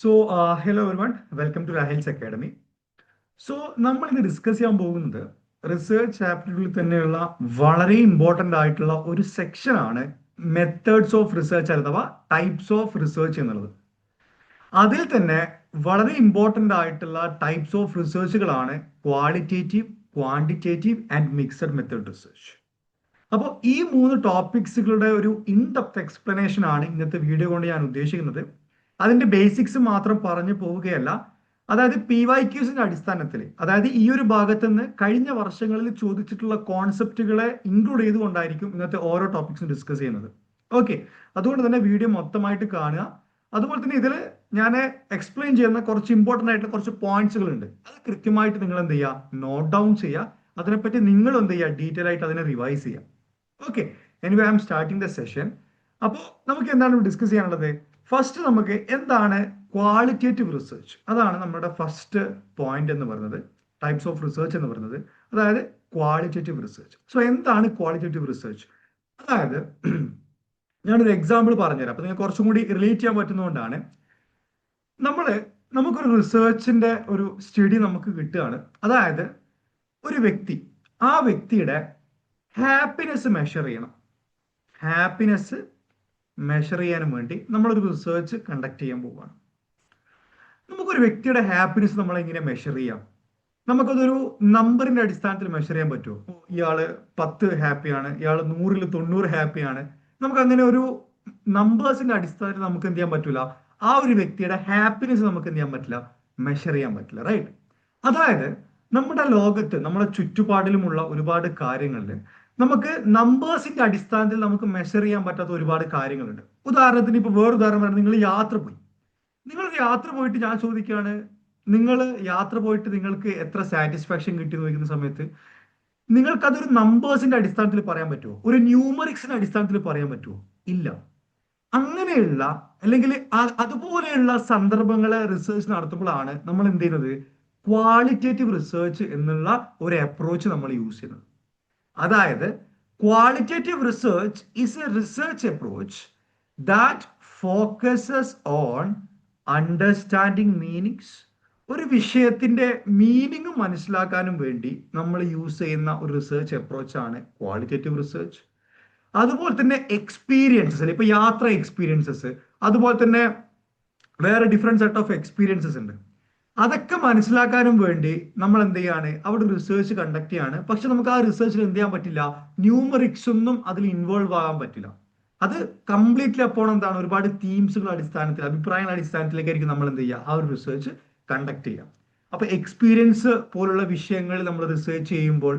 Hello everyone, welcome to Rahil's Academy. നമ്മൾ ഇന്ന് discuss ചെയ്യാൻ പോകുന്നത് റിസർച്ച് ആപ്റ്റിറ്റ്യൂഡിൽ തന്നെയുള്ള വളരെ ഇമ്പോർട്ടൻ്റ് ആയിട്ടുള്ള ഒരു സെക്ഷനാണ് മെത്തേഡ്സ് ഓഫ് റിസർച്ച് അഥവാ ടൈപ്സ് ഓഫ് റിസർച്ച് എന്നുള്ളത്. അതിൽ തന്നെ വളരെ ഇമ്പോർട്ടൻ്റ് ആയിട്ടുള്ള ടൈപ്സ് ഓഫ് റിസർച്ചുകളാണ് qualitative, quantitative and mixed method research. അപ്പോൾ ഈ മൂന്ന് ടോപ്പിക്സുകളുടെ ഒരു ഇൻ ഡെപ്ത് എക്സ്പ്ലനേഷൻ ആണ് ഇന്നത്തെ വീഡിയോ കൊണ്ട് ഞാൻ ഉദ്ദേശിക്കുന്നത്. അതിന്റെ ബേസിക്സ് മാത്രം പറഞ്ഞു പോവുകയല്ല, അതായത് PYQs അടിസ്ഥാനത്തിൽ, അതായത് ഈ ഒരു ഭാഗത്ത് നിന്ന് കഴിഞ്ഞ വർഷങ്ങളിൽ ചോദിച്ചിട്ടുള്ള കോൺസെപ്റ്റുകളെ ഇൻക്ലൂഡ് ചെയ്തുകൊണ്ടായിരിക്കും ഇന്നത്തെ ഓരോ ടോപ്പിക്സും ഡിസ്കസ് ചെയ്യുന്നത്. ഓക്കെ, അതുകൊണ്ട് തന്നെ വീഡിയോ മൊത്തമായിട്ട് കാണുക. അതുപോലെ തന്നെ ഇതിൽ ഞാൻ എക്സ്പ്ലെയിൻ ചെയ്യുന്ന കുറച്ച് ഇമ്പോർട്ടൻ്റ് ആയിട്ടുള്ള കുറച്ച് പോയിന്റ്സുകൾ ഉണ്ട്. അത് കൃത്യമായിട്ട് നിങ്ങൾ എന്ത് ചെയ്യുക, നോട്ട് ഡൗൺ ചെയ്യുക. അതിനെപ്പറ്റി നിങ്ങൾ എന്ത് ചെയ്യുക, ഡീറ്റെയിൽ ആയിട്ട് അതിനെ റിവൈസ് ചെയ്യുക. Okay, anyway I M starting the session. അപ്പോൾ നമുക്ക് എന്താണ് ഡിസ്കസ് ചെയ്യാനുള്ളത്? ഫസ്റ്റ് നമുക്ക് എന്താണ് ക്വാളിറ്റേറ്റീവ് റിസർച്ച്, അതാണ് നമ്മുടെ ഫസ്റ്റ് പോയിന്റ് എന്ന് പറയുന്നത്, ടൈപ്സ് ഓഫ് റിസർച്ച് എന്ന് പറയുന്നത്, അതായത് ക്വാളിറ്റേറ്റീവ് റിസർച്ച്. എന്താണ് ക്വാളിറ്റേറ്റീവ് റിസർച്ച്? അതായത് ഞാനൊരു എക്സാമ്പിൾ പറഞ്ഞുതരാം, അപ്പൊ നിങ്ങൾക്ക് കുറച്ചും കൂടി റിലേറ്റ് ചെയ്യാൻ പറ്റുന്നതുകൊണ്ടാണ്. നമുക്കൊരു റിസർച്ചിന്റെ ഒരു സ്റ്റഡി നമുക്ക് കിട്ടുകയാണ്. അതായത് ഒരു വ്യക്തി, ആ വ്യക്തിയുടെ ഹാപ്പിനെസ് മെഷർ ചെയ്യണം. ഹാപ്പിനെസ് മെഷർ ചെയ്യാനും വേണ്ടി നമ്മളൊരു റിസർച്ച് കണ്ടക്ട് ചെയ്യാൻ പോവുകയാണ്. നമുക്കൊരു വ്യക്തിയുടെ ഹാപ്പിനെസ് നമ്മൾ എങ്ങനെ മെഷർ ചെയ്യാം? നമുക്കതൊരു നമ്പറിന്റെ അടിസ്ഥാനത്തിൽ മെഷർ ചെയ്യാൻ പറ്റുമോ? ഇയാള് 10 ഹാപ്പിയാണ്, ഇയാൾ 100-ൽ 90 ഹാപ്പിയാണ്. നമുക്ക് അങ്ങനെ ഒരു നമ്പേഴ്സിന്റെ അടിസ്ഥാനത്തിൽ നമുക്ക് എന്ത് ചെയ്യാൻ പറ്റില്ല, ആ ഒരു വ്യക്തിയുടെ ഹാപ്പിനെസ് നമുക്ക് എന്ത് ചെയ്യാൻ പറ്റില്ല, മെഷർ ചെയ്യാൻ പറ്റില്ല. റൈറ്റ്? അതായത് നമ്മുടെ ലോകത്ത്, നമ്മുടെ ചുറ്റുപാടിലുമുള്ള ഒരുപാട് കാര്യങ്ങളിൽ നമുക്ക് നമ്പേഴ്സിന്റെ അടിസ്ഥാനത്തിൽ നമുക്ക് മെഷർ ചെയ്യാൻ പറ്റാത്ത ഒരുപാട് കാര്യങ്ങളുണ്ട്. ഉദാഹരണത്തിന് ഇപ്പൊ വേറെ ഉദാഹരണം പറഞ്ഞാൽ, നിങ്ങൾ യാത്ര പോയിട്ട് ഞാൻ ചോദിക്കുകയാണ്, നിങ്ങൾ യാത്ര പോയിട്ട് നിങ്ങൾക്ക് എത്ര സാറ്റിസ്ഫാക്ഷൻ കിട്ടി എന്ന് ചോദിക്കുന്ന സമയത്ത് നിങ്ങൾക്ക് അതൊരു നമ്പേഴ്സിന്റെ അടിസ്ഥാനത്തിൽ പറയാൻ പറ്റുമോ? ഒരു ന്യൂമറിക്സിന്റെ അടിസ്ഥാനത്തിൽ പറയാൻ പറ്റുമോ? ഇല്ല. അങ്ങനെയുള്ള അല്ലെങ്കിൽ അതുപോലെയുള്ള സന്ദർഭങ്ങളെ റിസർച്ച് നടത്തുമ്പോഴാണ് നമ്മൾ എന്ത് ചെയ്യുന്നത്, ക്വാളിറ്റേറ്റീവ് റിസർച്ച് എന്നുള്ള ഒരു അപ്രോച്ച് നമ്മൾ യൂസ് ചെയ്യുന്നത്. അതായത് qualitative research is A research approach that focuses on understanding meanings. ഒരു വിഷയത്തിന്റെ മീനിങ് മനസ്സിലാക്കാനും വേണ്ടി നമ്മൾ യൂസ് ചെയ്യുന്ന ഒരു റിസർച്ച് അപ്രോച്ചാണ് ക്വാളിറ്റേറ്റീവ് റിസർച്ച്. അതുപോലെ തന്നെ എക്സ്പീരിയൻസസ്, ഇപ്പൊ യാത്ര എക്സ്പീരിയൻസസ്, അതുപോലെ തന്നെ വേറെ ഡിഫറെന്റ് സെറ്റ് ഓഫ് എക്സ്പീരിയൻസസ് ഉണ്ട്. അതൊക്കെ മനസ്സിലാക്കാനും വേണ്ടി നമ്മൾ എന്ത് ചെയ്യാണ്, അവിടെ റിസർച്ച് കണ്ടക്ട് ചെയ്യാണ്. പക്ഷെ നമുക്ക് ആ റിസർച്ചിൽ എന്ത് ചെയ്യാൻ പറ്റില്ല, ന്യൂമറിക്സ് ഒന്നും അതിൽ ഇൻവോൾവ് ആകാൻ പറ്റില്ല. അത് കംപ്ലീറ്റ്ലി അപ്പോൾ എന്താണ്, ഒരുപാട് തീംസുകളുടെ അടിസ്ഥാനത്തിൽ, അഭിപ്രായങ്ങളുടെ അടിസ്ഥാനത്തിലേക്കായിരിക്കും നമ്മൾ എന്ത് ചെയ്യുക, ആ ഒരു റിസർച്ച് കണ്ടക്ട് ചെയ്യാം. അപ്പൊ എക്സ്പീരിയൻസ് പോലുള്ള വിഷയങ്ങൾ നമ്മൾ റിസർച്ച് ചെയ്യുമ്പോൾ,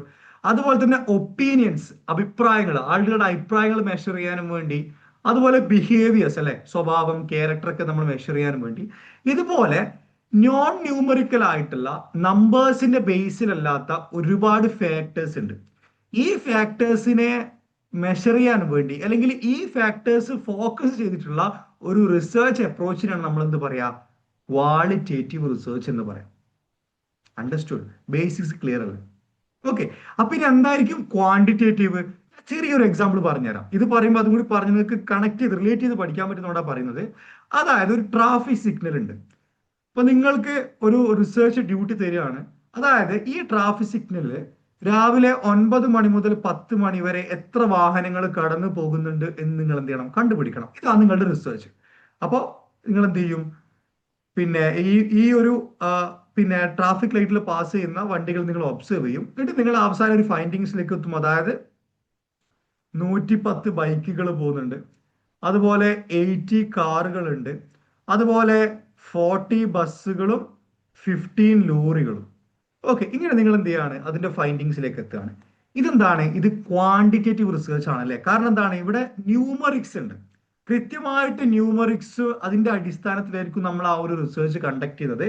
അതുപോലെ തന്നെ ഒപ്പീനിയൻസ്, അഭിപ്രായങ്ങൾ, ആളുകളുടെ അഭിപ്രായങ്ങൾ മെഷർ ചെയ്യാനും വേണ്ടി, അതുപോലെ ബിഹേവിയേഴ്സ് അല്ലെ, സ്വഭാവം, ക്യാരക്ടർ ഒക്കെ നമ്മൾ മെഷർ ചെയ്യാനും വേണ്ടി, ഇതുപോലെ നോൺ ന്യൂമറിക്കൽ ആയിട്ടുള്ള നമ്പേഴ്സിന്റെ ബേസിലല്ലാത്ത ഒരുപാട് ഫാക്ടേഴ്സ് ഉണ്ട്. ഈ ഫാക്ടേഴ്സിനെ മെഷർ ചെയ്യാൻ വേണ്ടി, അല്ലെങ്കിൽ ഈ ഫാക്ടേഴ്സ് ഫോക്കസ് ചെയ്തിട്ടുള്ള ഒരു റിസർച്ച് അപ്രോച്ചിനാണ് നമ്മൾ എന്ത് പറയാ, ക്വാളിറ്റേറ്റീവ് റിസർച്ച് എന്ന് പറയാം. അണ്ടർസ്റ്റുഡ്? ബേസിക്സ് ക്ലിയർ അല്ലേ? ഓക്കെ, അപ്പൊ ഇനി എന്തായിരിക്കും ക്വാണ്ടിറ്റേറ്റീവ്? ചെറിയൊരു എക്സാമ്പിൾ പറഞ്ഞുതരാം. ഇത് പറയുമ്പോൾ അതും കൂടി പറഞ്ഞ് നിങ്ങൾക്ക് കണക്ട് ചെയ്ത് റിലേറ്റ് ചെയ്ത് പഠിക്കാൻ പറ്റുന്നതാണ് പറയുന്നത്. അതായത് ഒരു ട്രാഫിക് സിഗ്നൽ ഉണ്ട്. അപ്പൊ നിങ്ങൾക്ക് ഒരു റിസർച്ച് ഡ്യൂട്ടി തരികയാണ്. അതായത് ഈ ട്രാഫിക് സിഗ്നലില് രാവിലെ 9 മണി മുതൽ 10 മണി വരെ എത്ര വാഹനങ്ങൾ കടന്നു പോകുന്നുണ്ട് എന്ന് നിങ്ങൾ എന്ത് ചെയ്യണം, കണ്ടുപിടിക്കണം. ഇതാണ് നിങ്ങളുടെ റിസർച്ച്. അപ്പോൾ നിങ്ങൾ എന്ത് ചെയ്യും, പിന്നെ ഈ ഒരു ട്രാഫിക് ലൈറ്റിൽ പാസ് ചെയ്യുന്ന വണ്ടികൾ നിങ്ങൾ ഒബ്സർവ് ചെയ്യും. എന്നിട്ട് നിങ്ങൾ അവസാനം ഒരു ഫൈൻഡിങ്സിലേക്ക് എത്തും. അതായത് 110 ബൈക്കുകൾ പോകുന്നുണ്ട്, അതുപോലെ 80 കാറുകളുണ്ട്, അതുപോലെ 40 ബസ്സുകളും 15 ലോറികളും. ഓക്കെ, ഇങ്ങനെ നിങ്ങൾ എന്ത് ചെയ്യാണ്, അതിന്റെ ഫൈൻഡിങ്സിലേക്ക് എത്തുകയാണ്. ഇതെന്താണ്, ഇത് ക്വാണ്ടിറ്റേറ്റീവ് റിസർച്ച് ആണല്ലേ. കാരണം എന്താണ്, ഇവിടെ ന്യൂമറിക്സ് ഉണ്ട്. കൃത്യമായിട്ട് ന്യൂമറിക്സ് അതിന്റെ അടിസ്ഥാനത്തിലായിരിക്കും നമ്മൾ ആ ഒരു റിസർച്ച് കണ്ടക്ട് ചെയ്തത്.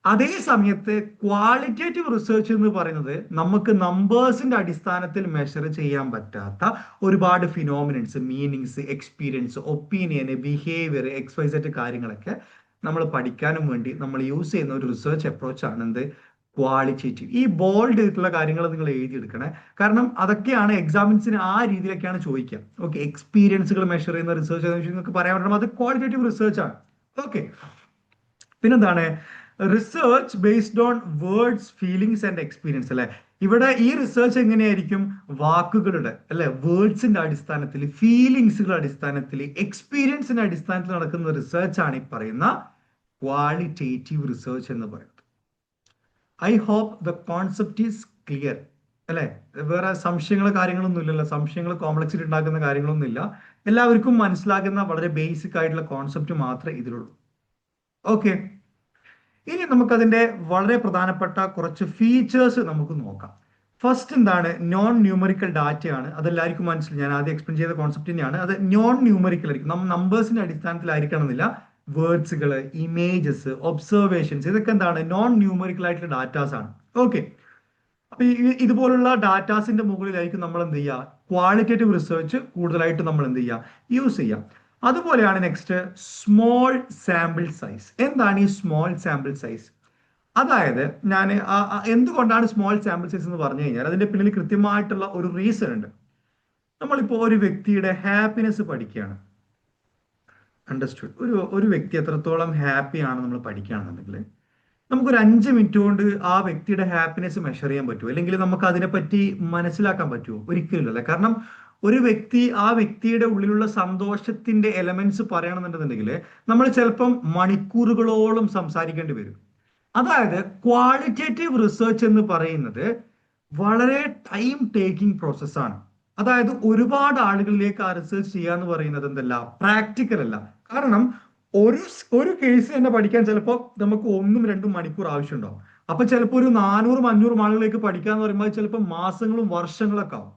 അതേ സമയത്ത് ക്വാളിറ്റേറ്റീവ് റിസർച്ച് എന്ന് പറയുന്നത് നമുക്ക് നമ്പേഴ്സിന്റെ അടിസ്ഥാനത്തിൽ മെഷർ ചെയ്യാൻ പറ്റാത്ത ഒരുപാട് phenomenons, meanings, experience, opinion, behaviour, XYZ കാര്യങ്ങളൊക്കെ നമ്മൾ പഠിക്കാനും വേണ്ടി നമ്മൾ യൂസ് ചെയ്യുന്ന ഒരു റിസർച്ച് അപ്രോച്ച് ആണ് എന്ത്, ക്വാളിറ്റേറ്റീവ്. ഈ ബോൾഡ് ചെയ്തിട്ടുള്ള കാര്യങ്ങൾ നിങ്ങൾ എഴുതിയെടുക്കണേ. കാരണം അതൊക്കെയാണ് എക്സാമിൻസിന് ആ രീതിയിലൊക്കെയാണ് ചോദിക്കുക. ഓക്കെ, എക്സ്പീരിയൻസുകൾ മെഷർ ചെയ്യുന്ന റിസർച്ച് നിങ്ങൾക്ക് പറയാൻ പറ്റണം, അത് ക്വാളിറ്റേറ്റീവ് റിസർച്ച് ആണ്. ഓക്കെ, പിന്നെന്താണ് research based on words feelings and experience അല്ലെ. ഇവിടെ ഈ റിസർച്ച് എങ്ങനെയായിരിക്കും? വാക്കുകളുടെ അല്ലെ, വേർഡ്സിന്റെ അടിസ്ഥാനത്തിൽ, ഫീലിങ്സുകളുടെ അടിസ്ഥാനത്തിൽ, എക്സ്പീരിയൻസിന്റെ അടിസ്ഥാനത്തിൽ നടക്കുന്ന റിസർച്ച് ആണ് ഈ പറയുന്ന ക്വാളിറ്റേറ്റീവ് റിസർച്ച് എന്ന് പറയുന്നത്. I hope the concept is clear അല്ലെ. വേറെ സംശയങ്ങളോ കാര്യങ്ങളൊന്നും ഇല്ലല്ലോ, സംശയങ്ങൾ കോംപ്ലക്സിറ്റി ഉണ്ടാക്കുന്ന കാര്യങ്ങളൊന്നും ഇല്ല. എല്ലാവർക്കും മനസ്സിലാകുന്ന വളരെ ബേസിക് ആയിട്ടുള്ള കോൺസെപ്റ്റ് മാത്രമേ ഇതിലുള്ളൂ. ഓക്കെ, ഇനി നമുക്കതിന്റെ വളരെ പ്രധാനപ്പെട്ട കുറച്ച് ഫീച്ചേഴ്സ് നമുക്ക് നോക്കാം. ഫസ്റ്റ് എന്താണ്? നോൺ ന്യൂമറിക്കൽ ഡാറ്റയാണ്. അതെല്ലാവർക്കും മനസ്സിലായി, ഞാൻ ആദ്യം എക്സ്പ്ലെയിൻ ചെയ്ത കോൺസെപ്റ്റ് തന്നെയാണ്. അത് നോൺ ന്യൂമറിക്കൽ ആയിരിക്കും, നമ്പേഴ്സിന്റെ അടിസ്ഥാനത്തിലായിരിക്കണം എന്നില്ല. വേർഡ്സുകൾ, ഇമേജസ്, ഒബ്സർവേഷൻസ്, ഇതൊക്കെ എന്താണ്? നോൺ ന്യൂമറിക്കൽ ആയിട്ടുള്ള ഡാറ്റാസ് ആണ്. ഓക്കെ, അപ്പൊ ഇതുപോലുള്ള ഡാറ്റാസിന്റെ മുകളിലായിരിക്കും നമ്മൾ എന്ത് ചെയ്യുക? ക്വാളിറ്റേറ്റീവ് റിസർച്ച് കൂടുതലായിട്ട് നമ്മൾ എന്ത് ചെയ്യുക? യൂസ് ചെയ്യാം. അതുപോലെയാണ് നെക്സ്റ്റ് സ്മോൾ സാമ്പിൾ സൈസ്. എന്താണ് ഈ സ്മോൾ സാമ്പിൾ സൈസ്? അതായത് ഞാൻ എന്തുകൊണ്ടാണ് സ്മോൾ സാമ്പിൾ സൈസ് എന്ന് പറഞ്ഞു കഴിഞ്ഞാൽ അതിന്റെ പിന്നിൽ കൃത്യമായിട്ടുള്ള ഒരു റീസൺ ഉണ്ട്. നമ്മളിപ്പോ ഒരു വ്യക്തിയുടെ ഹാപ്പിനെസ് പഠിക്കുകയാണ്. അണ്ടർസ്റ്റുഡ്? ഒരു വ്യക്തി എത്രത്തോളം ഹാപ്പി ആണ് നമ്മൾ പഠിക്കുകയാണെന്നുണ്ടെങ്കിൽ നമുക്കൊരു 5 മിനിറ്റ് കൊണ്ട് ആ വ്യക്തിയുടെ ഹാപ്പിനെസ് മെഷർ ചെയ്യാൻ പറ്റുമോ? അല്ലെങ്കിൽ നമുക്ക് അതിനെപ്പറ്റി മനസ്സിലാക്കാൻ പറ്റുമോ? ഒരിക്കലും അല്ല. കാരണം ഒരു വ്യക്തി, ആ വ്യക്തിയുടെ ഉള്ളിലുള്ള സന്തോഷത്തിന്റെ എലമെന്റ്സ് പറയണമെന്നുണ്ടെന്നുണ്ടെങ്കിൽ നമ്മൾ ചിലപ്പം മണിക്കൂറുകളോളം സംസാരിക്കേണ്ടി വരും. അതായത് ക്വാളിറ്റേറ്റീവ് റിസർച്ച് എന്ന് പറയുന്നത് വളരെ ടൈം ടേക്കിംഗ് പ്രോസസ്സാണ്. അതായത് ഒരുപാട് ആളുകളിലേക്ക് ആ റിസർച്ച് ചെയ്യാന്ന് പറയുന്നത് എന്തല്ല, പ്രാക്ടിക്കൽ അല്ല. കാരണം ഒരു ഒരു കേസ് തന്നെ പഠിക്കാൻ ചിലപ്പോൾ നമുക്ക് 1-2 മണിക്കൂർ ആവശ്യമുണ്ടാവും. അപ്പൊ ചിലപ്പോൾ ഒരു 400-500 ആളുകളിലേക്ക് പഠിക്കാന്ന് പറയുമ്പോൾ ചിലപ്പോൾ മാസങ്ങളും വർഷങ്ങളൊക്കെ ആവും.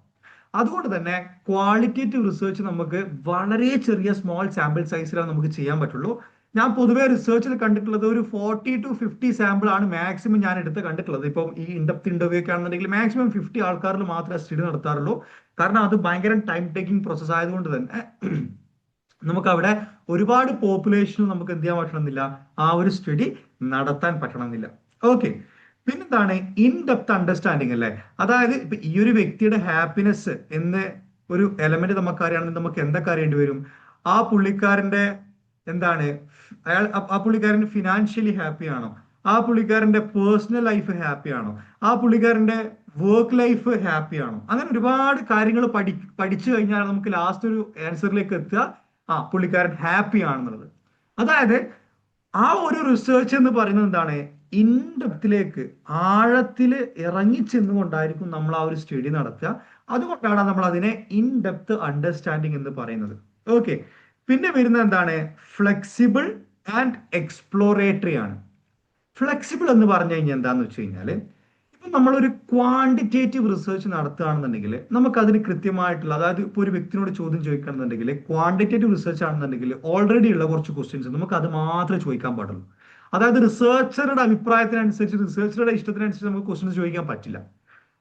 അതുകൊണ്ട് തന്നെ ക്വാളിറ്റേറ്റീവ് റിസർച്ച് നമുക്ക് വളരെ ചെറിയ സ്മോൾ സാമ്പിൾ സൈസിലാണ് നമുക്ക് ചെയ്യാൻ പറ്റുള്ളൂ. ഞാൻ പൊതുവെ റിസർച്ചിൽ കണ്ടിട്ടുള്ളത് ഒരു 40 to 50 സാമ്പിൾ ആണ് മാക്സിമം ഞാൻ എടുത്ത് കണ്ടിട്ടുള്ളത്. ഇപ്പം ഈ ഇൻഡെപ്ത് ഇന്റർവ്യൂ ഒക്കെ ആണെന്നുണ്ടെങ്കിൽ മാക്സിമം 50 ആൾക്കാരിൽ മാത്രമേ സ്റ്റഡി നടത്താറുള്ളൂ. കാരണം അത് ഭയങ്കര ടൈം ടേക്കിംഗ് പ്രോസസ് ആയതുകൊണ്ട് തന്നെ നമുക്ക് അവിടെ ഒരുപാട് പോപ്പുലേഷൻ നമുക്ക് എന്ത് ചെയ്യാൻ പറ്റണമെന്നില്ല, ആ ഒരു സ്റ്റഡി നടത്താൻ പറ്റണമെന്നില്ല. ഓക്കെ, പിന്നെന്താണ് ഇൻ ഡെപ്ത് അണ്ടർസ്റ്റാൻഡിങ് അല്ലേ. അതായത് ഇപ്പൊ ഈ ഒരു വ്യക്തിയുടെ ഹാപ്പിനെസ് എന്ന ഒരു എലമെന്റ് നമുക്ക് അറിയണമെങ്കിൽ നമുക്ക് എന്തൊക്കെ അറിയേണ്ടി വരും? ആ പുള്ളിക്കാരന്റെ എന്താണ്, ആ പുള്ളിക്കാരൻ ഫിനാൻഷ്യലി ഹാപ്പി ആണോ? ആ പുള്ളിക്കാരന്റെ പേഴ്സണൽ ലൈഫ് ഹാപ്പി ആണോ? ആ പുള്ളിക്കാരന്റെ വർക്ക് ലൈഫ് ഹാപ്പി ആണോ? അങ്ങനെ ഒരുപാട് കാര്യങ്ങൾ പഠിച്ചു കഴിഞ്ഞാൽ നമുക്ക് ലാസ്റ്റ് ഒരു ആൻസറിലേക്ക് എത്തുക, ആ പുള്ളിക്കാരൻ ഹാപ്പി ആണെന്നുള്ളത്. അതായത് ആ ഒരു റിസർച്ച് എന്ന് പറയുന്നത് എന്താണ്? ഇൻഡെപ്തിലേക്ക്, ആഴത്തില് ഇറങ്ങി ചെന്നുകൊണ്ടായിരിക്കും നമ്മൾ ആ ഒരു സ്റ്റഡി നടത്തുക. അതുകൊണ്ടാണ് നമ്മൾ അതിനെ ഇൻഡെപ്ത് അണ്ടർസ്റ്റാൻഡിങ് എന്ന് പറയുന്നത്. ഓക്കെ, പിന്നെ വരുന്നത് എന്താണ്? ഫ്ലെക്സിബിൾ ആൻഡ് എക്സ്പ്ലോറേറ്ററി ആണ്. ഫ്ലെക്സിബിൾ എന്ന് പറഞ്ഞു കഴിഞ്ഞാൽ എന്താന്ന് വെച്ച് കഴിഞ്ഞാൽ ഇപ്പൊ നമ്മളൊരു ക്വാണ്ടിറ്റേറ്റീവ് റിസർച്ച് നടത്തുകയാണെന്നുണ്ടെങ്കിൽ നമുക്ക് അതിന് കൃത്യമായിട്ടുള്ള, അതായത് ഇപ്പൊ ഒരു വ്യക്തിനോട് ചോദ്യം ചോദിക്കുകയാണെന്നുണ്ടെങ്കിൽ ക്വാണ്ടിറ്റേറ്റീവ് റിസർച്ച് ആണെന്നുണ്ടെങ്കിൽ ഓൾറെഡി ഉള്ള കുറച്ച് ക്വസ്റ്റ്യൻസ് നമുക്ക് അത് മാത്രമേ ചോദിക്കാൻ പാടുള്ളൂ. അതായത് റിസർച്ചറുടെ അഭിപ്രായത്തിനനുസരിച്ച്, റിസർച്ചറുടെ ഇഷ്ടത്തിനനുസരിച്ച് നമുക്ക് ക്വസ്റ്റ്യൻസ് ചോദിക്കാൻ പറ്റില്ല.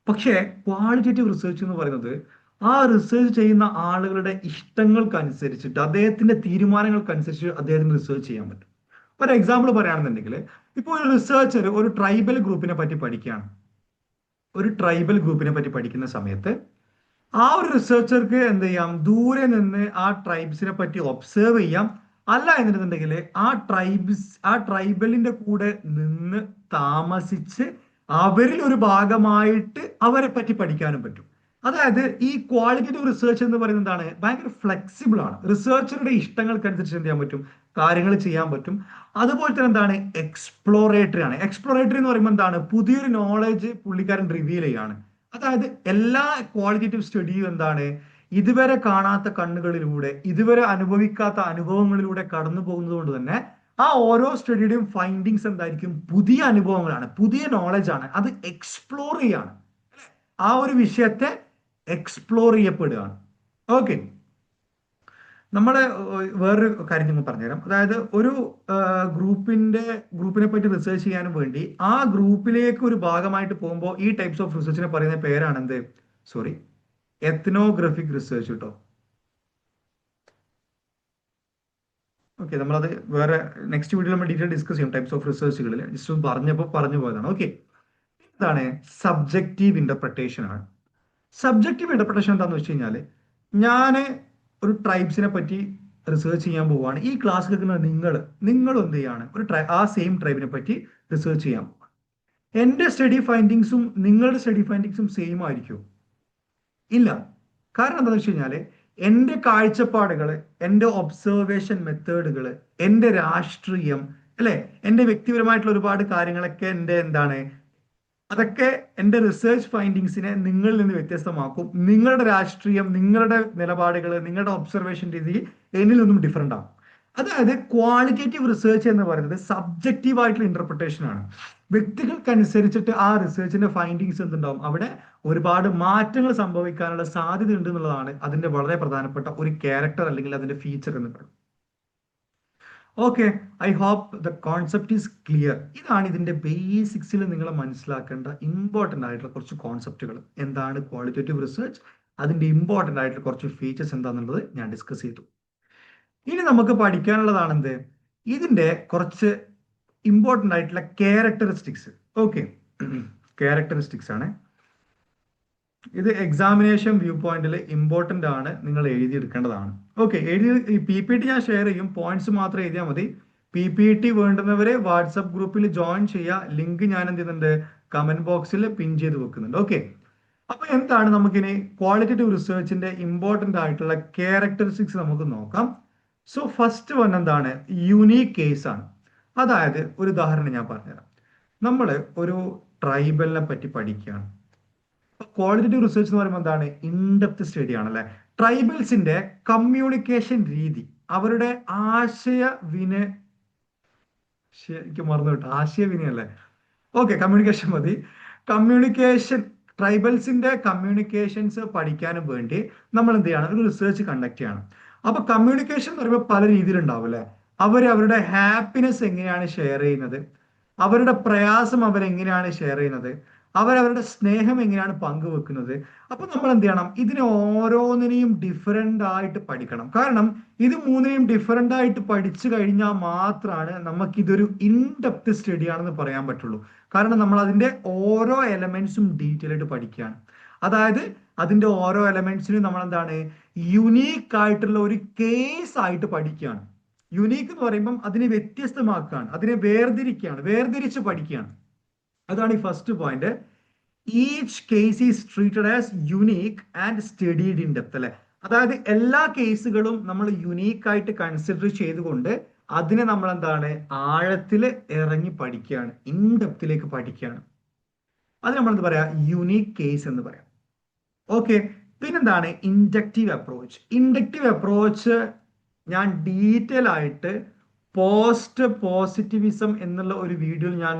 പക്ഷേ ക്വാളിറ്റേറ്റീവ് റിസർച്ച് എന്ന് പറയുന്നത് ആ റിസർച്ച് ചെയ്യുന്ന ആളുകളുടെ ഇഷ്ടങ്ങൾക്കനുസരിച്ചിട്ട്, അദ്ദേഹത്തിന്റെ തീരുമാനങ്ങൾക്കനുസരിച്ച് അദ്ദേഹത്തിന് റിസർച്ച് ചെയ്യാൻ പറ്റും. ഒരു എക്സാമ്പിൾ പറയുകയാണെന്നുണ്ടെങ്കിൽ ഇപ്പോൾ ഒരു റിസർച്ചർ ഒരു ട്രൈബൽ ഗ്രൂപ്പിനെ പറ്റി പഠിക്കുകയാണ്. ഒരു ട്രൈബൽ ഗ്രൂപ്പിനെ പറ്റി പഠിക്കുന്ന സമയത്ത് ആ ഒരു റിസർച്ചർക്ക് എന്ത് ചെയ്യാം? ദൂരെ നിന്ന് ആ ട്രൈബ്സിനെ പറ്റി ഒബ്സർവ് ചെയ്യാം. അല്ല എന്നുണ്ടെങ്കിൽ ആ ട്രൈബലിന്റെ കൂടെ നിന്ന് താമസിച്ച് അവരിൽ ഒരു ഭാഗമായിട്ട് അവരെ പറ്റി പഠിക്കാനും പറ്റും. അതായത് ഈ ക്വാളിറ്റേറ്റീവ് റിസർച്ച് എന്ന് പറയുന്നത് എന്താണ്? ഭയങ്കര ഫ്ലെക്സിബിൾ ആണ്. റിസർച്ചറുടെ ഇഷ്ടങ്ങൾക്കനുസരിച്ച് എന്ത് ചെയ്യാൻ പറ്റും? കാര്യങ്ങൾ ചെയ്യാൻ പറ്റും. അതുപോലെ തന്നെ എന്താണ്? എക്സ്പ്ലോറേറ്ററി ആണ്. എക്സ്പ്ലോറേറ്ററി എന്ന് പറയുമ്പോൾ എന്താണ്? പുതിയൊരു നോളജ് പുള്ളിക്കാരൻ റിവീൽ ചെയ്യാണ്. അതായത് എല്ലാ ക്വാളിറ്റേറ്റീവ് സ്റ്റഡിയും എന്താണ്? ഇതുവരെ കാണാത്ത കണ്ണുകളിലൂടെ, ഇതുവരെ അനുഭവിക്കാത്ത അനുഭവങ്ങളിലൂടെ കടന്നു പോകുന്നത് കൊണ്ട് തന്നെ ആ ഓരോ സ്റ്റഡിയുടെയും ഫൈൻഡിങ്സ് എന്തായിരിക്കും? പുതിയ അനുഭവങ്ങളാണ്, പുതിയ നോളജ് ആണ്. അത് എക്സ്പ്ലോർ ചെയ്യാണ്, ആ ഒരു വിഷയത്തെ എക്സ്പ്ലോർ ചെയ്യപ്പെടുകയാണ്. ഓക്കെ, നമ്മളെ വേറൊരു കാര്യം ഞാൻ പറഞ്ഞുതരാം. അതായത് ഒരു ഗ്രൂപ്പിനെ പറ്റി റിസർച്ച് ചെയ്യാനും വേണ്ടി ആ ഗ്രൂപ്പിലേക്ക് ഒരു ഭാഗമായിട്ട് പോകുമ്പോൾ ഈ ടൈപ്സ് ഓഫ് റിസർച്ചിനെ പറയുന്ന പേരാണ് എന്ത്? സോറി, എത്നോഗ്രഫിക് റിസർച്ച് കേട്ടോ. ഓക്കെ, നമ്മളത് വേറെ നെക്സ്റ്റ് വീഡിയോയിൽ നമ്മൾ ഡീറ്റെയിൽ ഡിസ്കസ് ചെയ്യും ടൈപ്സ് ഓഫ് റിസർച്ചുകളിൽ. ജസ്റ്റ് പറഞ്ഞപ്പോൾ പറഞ്ഞു പോയതാണ്. ഓക്കെ, ഇതാണ് സബ്ജക്റ്റീവ് ഇന്റർപ്രിട്ടേഷൻ ആണ്. സബ്ജക്റ്റീവ് ഇന്റർപ്രിട്ടേഷൻ എന്താണെന്ന് വെച്ച് കഴിഞ്ഞാൽ ഞാൻ ഒരു ട്രൈബ്സിനെ പറ്റി റിസർച്ച് ചെയ്യാൻ പോവുകയാണ്. ഈ ക്ലാസ് കേൾക്കുന്ന നിങ്ങളും എന്ത് ചെയ്യാണ്, ആ സെയിം ട്രൈബിനെ പറ്റി റിസർച്ച് ചെയ്യാൻ പോവുക. എന്റെ സ്റ്റഡി ഫൈൻഡിങ്സും നിങ്ങളുടെ സ്റ്റഡി ഫൈൻഡിങ്സും സെയിം ആയിരിക്കും? ഇല്ല. കാരണം എന്താണെന്ന് വെച്ച് കഴിഞ്ഞാല് എന്റെ കാഴ്ചപ്പാടുകൾ, എന്റെ ഒബ്സർവേഷൻ മെത്തേഡുകൾ, എന്റെ രാഷ്ട്രീയം, അല്ലെ, എന്റെ വ്യക്തിപരമായിട്ടുള്ള ഒരുപാട് കാര്യങ്ങളൊക്കെ എന്റെ എന്താണ്, അതൊക്കെ എന്റെ റിസർച്ച് ഫൈൻഡിങ്സിനെ നിങ്ങളിൽ നിന്ന് വ്യത്യസ്തമാക്കും. നിങ്ങളുടെ രാഷ്ട്രീയം, നിങ്ങളുടെ നിലപാടുകൾ, നിങ്ങളുടെ ഒബ്സർവേഷൻ രീതി എന്നിൽ നിന്നും ഡിഫറെന്റ് ആവും. അതായത് ക്വാളിറ്റേറ്റീവ് റിസർച്ച് എന്ന് പറയുന്നത് സബ്ജക്റ്റീവ് ആയിട്ടുള്ള ഇന്റർപ്രിട്ടേഷൻ ആണ്. വ്യക്തികൾക്കനുസരിച്ചിട്ട് ആ റിസർച്ചിന്റെ ഫൈൻഡിങ്സ് എന്തുണ്ടാവും, അവിടെ ഒരുപാട് മാറ്റങ്ങൾ സംഭവിക്കാനുള്ള സാധ്യത ഉണ്ട് എന്നുള്ളതാണ് അതിന്റെ വളരെ പ്രധാനപ്പെട്ട ഒരു ക്യാരക്ടർ അല്ലെങ്കിൽ അതിന്റെ ഫീച്ചർ എന്ന് പറയുന്നത്. Okay, I hope the concept is clear. ഇതാണ് ഇതിന്റെ ബേസിക്സിൽ നിങ്ങൾ മനസ്സിലാക്കേണ്ട ഇമ്പോർട്ടൻ്റ് ആയിട്ടുള്ള കുറച്ച് കോൺസെപ്റ്റുകൾ. എന്താണ് ക്വാളിറ്റേറ്റീവ് റിസർച്ച്, അതിന്റെ ഇമ്പോർട്ടൻ്റ് ആയിട്ടുള്ള കുറച്ച് ഫീച്ചേഴ്സ് എന്താണെന്നുള്ളത് ഞാൻ ഡിസ്കസ് ചെയ്തു. ഇനി നമുക്ക് പഠിക്കാനുള്ളതാണ് എന്ത്, ഇതിന്റെ കുറച്ച് ഇമ്പോർട്ടൻ്റ് ആയിട്ടുള്ള ക്യാരക്ടറിസ്റ്റിക്സ്. ഓക്കെ, ക്യാരക്ടറിസ്റ്റിക്സ് ആണ് ഇത്. എക്സാമിനേഷൻ വ്യൂ പോയിന്റിൽ ഇമ്പോർട്ടൻ്റ് ആണ്, നിങ്ങൾ എഴുതിയെടുക്കേണ്ടതാണ്. ഓക്കെ, PPT ഞാൻ ഷെയർ ചെയ്യും, പോയിന്റ്സ് മാത്രം എഴുതിയാൽ മതി. PPT വേണ്ടുന്നവരെ വാട്സപ്പ് ഗ്രൂപ്പിൽ ജോയിൻ ചെയ്യുക. ലിങ്ക് ഞാൻ എന്ത് ചെയ്യുന്നുണ്ട്, കമന്റ് ബോക്സിൽ പിൻ ചെയ്ത് വെക്കുന്നുണ്ട്. ഓക്കെ, അപ്പൊ എന്താണ് നമുക്കിനി ക്വാളിറ്റേറ്റീവ് റിസർച്ചിന്റെ ഇമ്പോർട്ടൻ്റ് ആയിട്ടുള്ള ക്യാരക്ടറിസ്റ്റിക്സ് നമുക്ക് നോക്കാം. സോ ഫസ്റ്റ് വൺ എന്താണ്, യുണീക്ക് കേസ് ആണ്. അതായത് ഒരു ഉദാഹരണം ഞാൻ പറഞ്ഞുതരാം. നമ്മൾ ഒരു ട്രൈബലിനെ പറ്റി പഠിക്കുകയാണ്. ക്വാളിറ്റേറ്റീവ് റിസർച്ച് എന്ന് പറയുമ്പോൾ എന്താണ്, ഇൻഡെപ്ത് സ്റ്റഡി ആണല്ലേ. ട്രൈബൽസിന്റെ കമ്മ്യൂണിക്കേഷൻ രീതി, അവരുടെ എനിക്ക് മറന്നു കിട്ടും, ആശയവിനിമയം അല്ലേ. ഓക്കെ, കമ്മ്യൂണിക്കേഷൻ മതി. കമ്മ്യൂണിക്കേഷൻ, ട്രൈബൽസിന്റെ കമ്മ്യൂണിക്കേഷൻസ് പഠിക്കാനും വേണ്ടി നമ്മൾ എന്ത് ചെയ്യണം, ഒരു റിസർച്ച് കണ്ടക്ട് ചെയ്യണം. അപ്പൊ കമ്മ്യൂണിക്കേഷൻ എന്ന് പറയുമ്പോൾ പല രീതിയിലുണ്ടാവും അല്ലെ. അവരുടെ ഹാപ്പിനെസ് എങ്ങനെയാണ് ഷെയർ ചെയ്യുന്നത്, അവരുടെ പ്രയാസം അവരെങ്ങനെയാണ് ഷെയർ ചെയ്യുന്നത്, അവരവരുടെ സ്നേഹം എങ്ങനെയാണ് പങ്കുവെക്കുന്നത്. അപ്പൊ നമ്മൾ എന്ത് ചെയ്യണം, ഇതിനെ ഓരോന്നിനെയും ഡിഫറെന്റ് ആയിട്ട് പഠിക്കണം. കാരണം ഇത് മൂന്നിനെയും ഡിഫറെന്റ് ആയിട്ട് പഠിച്ചു കഴിഞ്ഞാൽ മാത്രമാണ് നമുക്ക് ഇതൊരു ഇൻഡെപ്ത് സ്റ്റഡി ആണെന്ന് പറയാൻ പറ്റുള്ളൂ. കാരണം നമ്മൾ അതിന്റെ ഓരോ എലമെന്റ്സും ഡീറ്റെയിൽ ആയിട്ട് പഠിക്കുകയാണ്. അതായത് അതിന്റെ ഓരോ എലമെന്റ്സിനും നമ്മൾ എന്താണ്, യുണീക്ക് ആയിട്ടുള്ള ഒരു കേസ് ആയിട്ട് പഠിക്കുകയാണ്. യുണീക്ക് എന്ന് പറയുമ്പം അതിനെ വ്യത്യസ്തമാക്കുകയാണ്, അതിനെ വേർതിരിച്ച് പഠിക്കുകയാണ്. അതാണ് ഈ first point. Each case is treated as unique and studied in depth അല്ലെ. അതായത് എല്ലാ കേസുകളും നമ്മൾ യുണീക്ക് ആയിട്ട് കൺസിഡർ ചെയ്തുകൊണ്ട് അതിനെ നമ്മൾ എന്താണ്, ആഴത്തിൽ ഇറങ്ങി പഠിക്കുകയാണ്, ഇൻ ഡെപ്തിലേക്ക് പഠിക്കുകയാണ്. അത് നമ്മൾ എന്താ പറയാ, യുണീക്ക് കേസ് എന്ന് പറയാം. ഓക്കെ, പിന്നെന്താണ് ഇൻഡക്റ്റീവ് അപ്രോച്ച്. ഇൻഡക്റ്റീവ് അപ്രോച്ച് ഞാൻ ഡീറ്റെയിൽ ആയിട്ട് പോസ്റ്റ് പോസിറ്റിവിസം എന്നുള്ള ഒരു വീഡിയോ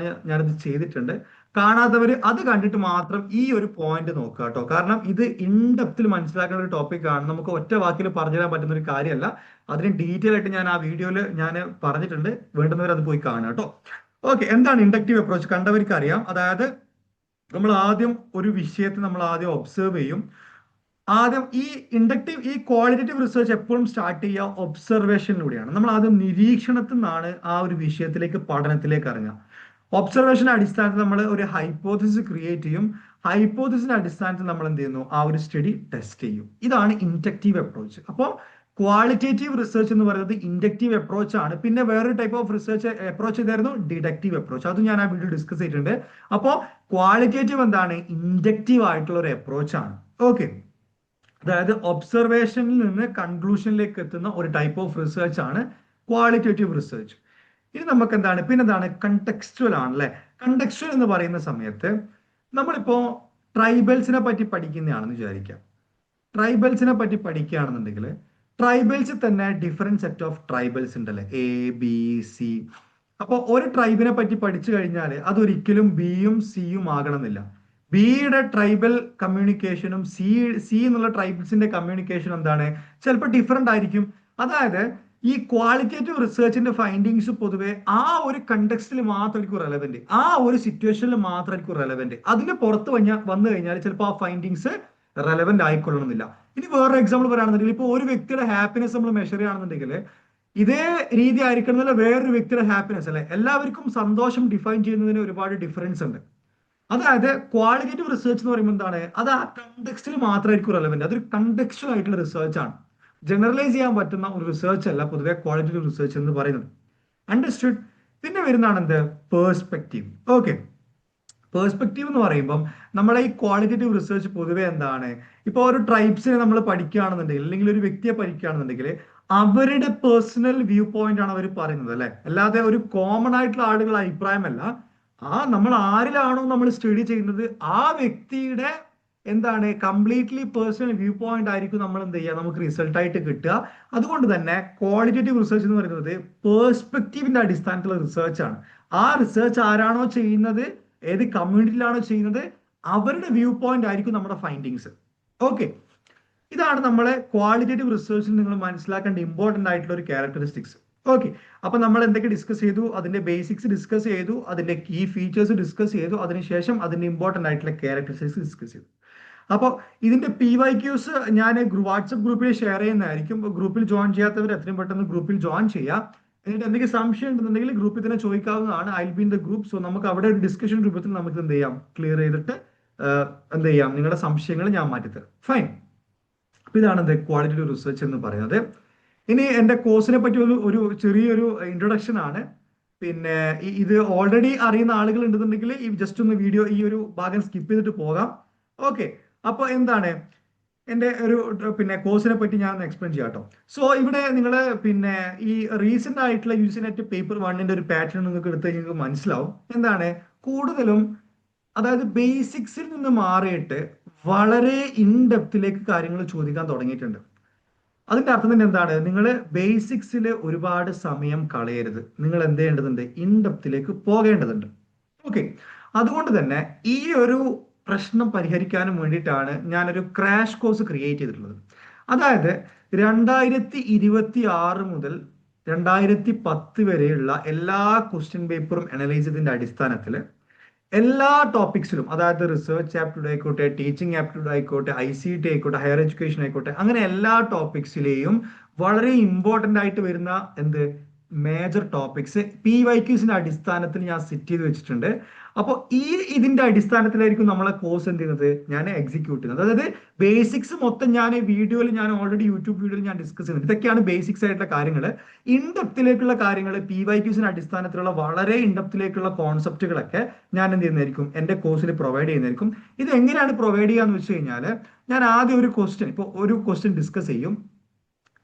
ഞാനത് ചെയ്തിട്ടുണ്ട്. കാണാത്തവർ അത് കണ്ടിട്ട് മാത്രം ഈ ഒരു പോയിന്റ് നോക്കുക കേട്ടോ. കാരണം ഇത് ഇൻഡെപ്തിൽ മനസ്സിലാക്കുന്ന ഒരു ടോപ്പിക് ആണ്, നമുക്ക് ഒറ്റ വാക്കിൽ പറഞ്ഞു തരാൻ പറ്റുന്ന ഒരു കാര്യമല്ല. അതിന് ഡീറ്റെയിൽ ആയിട്ട് ഞാൻ ആ വീഡിയോയിൽ ഞാൻ പറഞ്ഞിട്ടുണ്ട്, വേണ്ടുന്നവർ അത് പോയി കാണുക കേട്ടോ. ഓക്കെ, എന്താണ് ഇൻഡക്റ്റീവ് അപ്രോച്ച് കണ്ടവർക്ക് അറിയാം. അതായത് നമ്മൾ ആദ്യം ഒരു വിഷയത്തെ നമ്മൾ ആദ്യം ഒബ്സർവ് ചെയ്യും. ആദ്യം ഈ ക്വാളിറ്റേറ്റീവ് റിസർച്ച് എപ്പോഴും സ്റ്റാർട്ട് ചെയ്യുക ഒബ്സർവേഷനിലൂടെയാണ്. നമ്മൾ ആദ്യം നിരീക്ഷണത്തിൽ നിന്നാണ് ആ ഒരു വിഷയത്തിലേക്ക്, പഠനത്തിലേക്ക് ഇറങ്ങുക. ഒബ്സർവേഷന്റെ അടിസ്ഥാനത്തിൽ നമ്മൾ ഒരു ഹൈപ്പോത്തിസിസ് ക്രിയേറ്റ് ചെയ്യും. ഹൈപ്പോത്തിസിന്റെ അടിസ്ഥാനത്തിൽ നമ്മൾ എന്ത് ചെയ്യുന്നു, ആ ഒരു സ്റ്റഡി ടെസ്റ്റ് ചെയ്യും. ഇതാണ് ഇൻഡക്റ്റീവ് അപ്രോച്ച്. അപ്പോൾ ക്വാളിറ്റേറ്റീവ് റിസർച്ച് എന്ന് പറയുന്നത് ഇൻഡക്റ്റീവ് അപ്രോച്ച് ആണ്. പിന്നെ വേറൊരു ടൈപ്പ് ഓഫ് റിസർച്ച് അപ്രോച്ച് ഇതായിരുന്നു ഡിഡക്റ്റീവ് അപ്രോച്ച്. അതും ഞാൻ ആ വീഡിയോ ഡിസ്കസ് ചെയ്തിട്ടുണ്ട്. അപ്പോൾ ക്വാളിറ്റേറ്റീവ് എന്താണ്, ഇൻഡക്റ്റീവ് ആയിട്ടുള്ള ഒരു അപ്രോച്ച് ആണ്. ഓക്കെ, അതായത് ഒബ്സർവേഷനിൽ നിന്ന് കൺക്ലൂഷനിലേക്ക് എത്തുന്ന ഒരു ടൈപ്പ് ഓഫ് റിസർച്ച് ആണ് ക്വാളിറ്റേറ്റീവ് റിസർച്ച്. ഇനി നമുക്ക് എന്താണ്, പിന്നെന്താണ് കണ്ടക്സ്റ്റുവൽ ആണല്ലേ. കണ്ടക്സ്റ്റുവൽ എന്ന് പറയുന്ന സമയത്ത് നമ്മളിപ്പോ ട്രൈബൽസിനെ പറ്റി പഠിക്കുന്നതാണെന്ന് വിചാരിക്കാം. ട്രൈബൽസിനെ പറ്റി പഠിക്കുകയാണെന്നുണ്ടെങ്കിൽ ട്രൈബൽസ് തന്നെ ഡിഫറെന്റ് സെറ്റ് ഓഫ് ട്രൈബൽസ് ഉണ്ടല്ലേ, ABC. അപ്പോൾ ഒരു ട്രൈബിനെ പറ്റി പഠിച്ചു കഴിഞ്ഞാൽ അതൊരിക്കലും ബിയും സിയും ആകണമെന്നില്ല. ബിയുടെ ട്രൈബൽ കമ്മ്യൂണിക്കേഷനും സി എന്നുള്ള ട്രൈബൽസിന്റെ കമ്മ്യൂണിക്കേഷനും എന്താണ്, ചിലപ്പോൾ ഡിഫറെന്റ് ആയിരിക്കും. അതായത് ഈ ക്വാളിറ്റേറ്റീവ് റിസർച്ചിന്റെ ഫൈൻഡിങ്സ് പൊതുവെ ആ ഒരു കണ്ടെക്സ്റ്റിൽ മാത്രമായിരിക്കും റെലവെന്റ്, ആ ഒരു സിറ്റുവേഷനിൽ മാത്രമായിരിക്കും റെലവെന്റ്. അതിന് പുറത്ത് വന്നു കഴിഞ്ഞാൽ ചിലപ്പോൾ ആ ഫൈൻഡിങ്സ് റെലവെന്റ് ആയിക്കൊള്ളണമെന്നില്ല. ഇനി വേറൊരു എക്സാമ്പിൾ പറയുകയാണെന്നുണ്ടെങ്കിൽ, ഇപ്പോൾ ഒരു വ്യക്തിയുടെ ഹാപ്പിനെസ് നമ്മൾ മെഷർ ചെയ്യുകയാണെന്നുണ്ടെങ്കിൽ ഇതേ രീതി ആയിരിക്കണമെന്നില്ല വേറൊരു വ്യക്തിയുടെ ഹാപ്പിനെസ് അല്ലെ. എല്ലാവർക്കും സന്തോഷം ഡിഫൈൻ ചെയ്യുന്നതിന് ഒരുപാട് ഡിഫറൻസ് ഉണ്ട്. അതായത് ക്വാളിറ്റേറ്റീവ് റിസർച്ച് എന്ന് പറയുമ്പോൾ എന്താണ്, അത് ആ കണ്ടെക്സ്റ്റിൽ മാത്രമായിരിക്കും റെലവെന്റ്. അതൊരു കണ്ടെക്സ്റ്റുവൽ ആയിട്ടുള്ള റിസർച്ച് ആണ്. ജനറലൈസ് ചെയ്യാൻ പറ്റുന്ന ഒരു റിസർച്ച് അല്ല പൊതുവെ ക്വാളിറ്റേറ്റീവ് റിസർച്ച് എന്ന് പറയുന്നത്. അണ്ടർസ്റ്റുഡ്. പിന്നെ വരുന്നതാണ് എന്ത്? പേഴ്സ്പെക്റ്റീവ്. ഓക്കെ, പേഴ്സ്പെക്റ്റീവ് എന്ന് പറയുമ്പം നമ്മളെ ഈ ക്വാളിറ്റേറ്റീവ് റിസർച്ച് പൊതുവെ എന്താണ്, ഇപ്പോൾ ഒരു ട്രൈബ്സിനെ നമ്മൾ പഠിക്കുകയാണെന്നുണ്ടെങ്കിൽ അല്ലെങ്കിൽ ഒരു വ്യക്തിയെ പഠിക്കുകയാണെന്നുണ്ടെങ്കിൽ അവരുടെ പേഴ്സണൽ വ്യൂ പോയിന്റ് ആണ് അവർ പറയുന്നത് അല്ലെ, അല്ലാതെ ഒരു കോമൺ ആയിട്ടുള്ള ആളുകളുടെ അഭിപ്രായമല്ല. നമ്മൾ ആരിലാണോ നമ്മൾ സ്റ്റഡി ചെയ്യുന്നത് ആ വ്യക്തിയുടെ എന്താണ് കംപ്ലീറ്റ്ലി പേഴ്സണൽ വ്യൂ പോയിന്റ് ആയിരിക്കും നമ്മൾ എന്ത് ചെയ്യുക നമുക്ക് റിസൾട്ട് ആയിട്ട് കിട്ടുക. അതുകൊണ്ട് തന്നെ ക്വാളിറ്റേറ്റീവ് റിസർച്ച് എന്ന് പറയുന്നത് പേഴ്സ്പെക്റ്റീവിന്റെ അടിസ്ഥാനത്തിലുള്ള റിസർച്ച് ആണ്. ആ റിസർച്ച് ആരാണോ ചെയ്യുന്നത്, ഏത് കമ്മ്യൂണിറ്റിയിലാണോ ചെയ്യുന്നത്, അവരുടെ വ്യൂ പോയിന്റ് ആയിരിക്കും നമ്മുടെ ഫൈൻഡിങ്സ്. ഓക്കെ, ഇതാണ് നമ്മളെ ക്വാളിറ്റേറ്റീവ് റിസർച്ചിൽ നിങ്ങൾ മനസ്സിലാക്കേണ്ട ഇമ്പോർട്ടന്റ് ആയിട്ടുള്ള ഒരു ക്യാരക്ടറിസ്റ്റിക്സ്. ഓക്കെ, അപ്പൊ നമ്മൾ എന്തൊക്കെ ഡിസ്കസ് ചെയ്തു? അതിന്റെ ബേസിക്സ് ഡിസ്കസ് ചെയ്തു, അതിന്റെ കീ ഫീച്ചേഴ്സ് ഡിസ്കസ് ചെയ്തു, അതിനുശേഷം അതിന്റെ ഇമ്പോർട്ടന്റ് ആയിട്ടുള്ള ക്യാരക്ടറിസ്റ്റിക്സ് ഡിസ്കസ് ചെയ്തു. അപ്പോൾ ഇതിന്റെ PYQs ഞാൻ വാട്സപ്പ് ഗ്രൂപ്പിൽ ഷെയർ ചെയ്യുന്നതായിരിക്കും. ഗ്രൂപ്പിൽ ജോയിൻ ചെയ്യാത്തവർ എത്രയും പെട്ടെന്ന് ഗ്രൂപ്പിൽ ജോയിൻ ചെയ്യാം. എന്നിട്ട് എന്തെങ്കിലും സംശയം ഉണ്ടെന്നുണ്ടെങ്കിൽ ഗ്രൂപ്പിൽ തന്നെ ചോദിക്കാവുന്നതാണ്. I will be in the group. So നമുക്ക് അവിടെ ഒരു ഡിസ്കഷൻ രൂപത്തിൽ നമുക്ക് എന്ത് ചെയ്യാം, ക്ലിയർ ചെയ്തിട്ട് എന്ത് ചെയ്യാം, നിങ്ങളുടെ സംശയങ്ങൾ ഞാൻ മാറ്റിത്തരാം. ഫൈൻ. അപ്പൊ ഇതാണ് എന്ത് ക്വാളിറ്റേറ്റീവ് റിസർച്ച് എന്ന് പറയുന്നത്. ഇനി എന്റെ കോഴ്സിനെ പറ്റി ഒരു ചെറിയൊരു ഇൻട്രൊഡക്ഷൻ ആണ്. പിന്നെ ഇത് ഓൾറെഡി അറിയുന്ന ആളുകൾ ഉണ്ടെന്നുണ്ടെങ്കിൽ ഈ ജസ്റ്റ് ഒന്ന് വീഡിയോ ഈ ഒരു ഭാഗം സ്കിപ്പ് ചെയ്തിട്ട് പോകാം. ഓക്കെ, അപ്പൊ എന്താണ് എന്റെ ഒരു കോഴ്സിനെ പറ്റി ഞാൻ എക്സ്പ്ലെയിൻ ചെയ്യാം കേട്ടോ. സോ ഇവിടെ നിങ്ങൾ ഈ റീസെന്റ് ആയിട്ടുള്ള യൂസിനെറ്റ് പേപ്പർ 1ന്റെ ഒരു പാറ്റേൺ നിങ്ങൾക്ക് എടുത്ത് നിങ്ങൾക്ക് മനസ്സിലാവും. എന്താണ് കൂടുതലും, അതായത് ബേസിക്സിൽ നിന്ന് മാറിയിട്ട് വളരെ ഇൻഡെപ്തിലേക്ക് കാര്യങ്ങൾ ചോദിക്കാൻ തുടങ്ങിയിട്ടുണ്ട്. അതിന്റെ അർത്ഥം തന്നെ എന്താണ്, നിങ്ങൾ ബേസിക്സിൽ ഒരുപാട് സമയം കളയരുത്. നിങ്ങൾ എന്ത് ചെയ്യേണ്ടതുണ്ട്, ഇൻഡെപ്തിലേക്ക് പോകേണ്ടതുണ്ട്. ഓക്കെ, അതുകൊണ്ട് തന്നെ ഈ ഒരു പ്രശ്നം പരിഹരിക്കാനും വേണ്ടിയിട്ടാണ് ഞാനൊരു ക്രാഷ് കോഴ്സ് ക്രിയേറ്റ് ചെയ്തിട്ടുള്ളത്. അതായത് 2026 മുതൽ 2010 വരെയുള്ള എല്ലാ ക്വസ്റ്റ്യൻ പേപ്പറും അനലൈസ് ചെയ്തതിന്റെ അടിസ്ഥാനത്തിൽ എല്ലാ ടോപ്പിക്സിലും, അതായത് റിസർച്ച് ആപ്റ്റിറ്റ്യൂഡ് ആയിക്കോട്ടെ, ടീച്ചിങ് ആപ്റ്റിറ്റ്യൂഡ് ആയിക്കോട്ടെ, ICT ആയിക്കോട്ടെ, ഹയർ എഡ്യൂക്കേഷൻ ആയിക്കോട്ടെ, അങ്ങനെ എല്ലാ ടോപ്പിക്സിലെയും വളരെ ഇമ്പോർട്ടന്റ് ആയിട്ട് വരുന്ന മേജർ ടോപ്പിക്സ് PYQസിന്റെ അടിസ്ഥാനത്തിൽ ഞാൻ സെറ്റ് ചെയ്ത് വെച്ചിട്ടുണ്ട്. അപ്പോൾ ഇതിന്റെ അടിസ്ഥാനത്തിലായിരിക്കും നമ്മളെ കോഴ്സ് എന്ത് ചെയ്യുന്നത്, ഞാൻ എക്സിക്യൂട്ട് ചെയ്യുന്നത്. അതായത് ബേസിക്സ് മൊത്തം ഞാൻ വീഡിയോയിൽ, ഞാൻ ഓൾറെഡി യൂട്യൂബ് വീഡിയോയിൽ ഞാൻ ഡിസ്കസ് ചെയ്യുന്നത്. ഇതൊക്കെയാണ് ബേസിക്സ് ആയിട്ടുള്ള കാര്യങ്ങൾ. ഇൻഡെപ്തിലേക്കുള്ള കാര്യങ്ങൾ, PYQസിന്റെ അടിസ്ഥാനത്തിലുള്ള വളരെ ഇൻഡെപ്തിലേക്കുള്ള കോൺസെപ്റ്റുകളൊക്കെ ഞാൻ എന്ത് ചെയ്യുന്നതായിരിക്കും, എന്റെ കോഴ്സിൽ പ്രൊവൈഡ് ചെയ്യുന്നതായിരിക്കും. ഇത് എങ്ങനെയാണ് പ്രൊവൈഡ് ചെയ്യാന്ന് വെച്ച് കഴിഞ്ഞാൽ, ഞാൻ ആദ്യം ഒരു ക്വസ്റ്റ്യൻ ഡിസ്കസ് ചെയ്യും.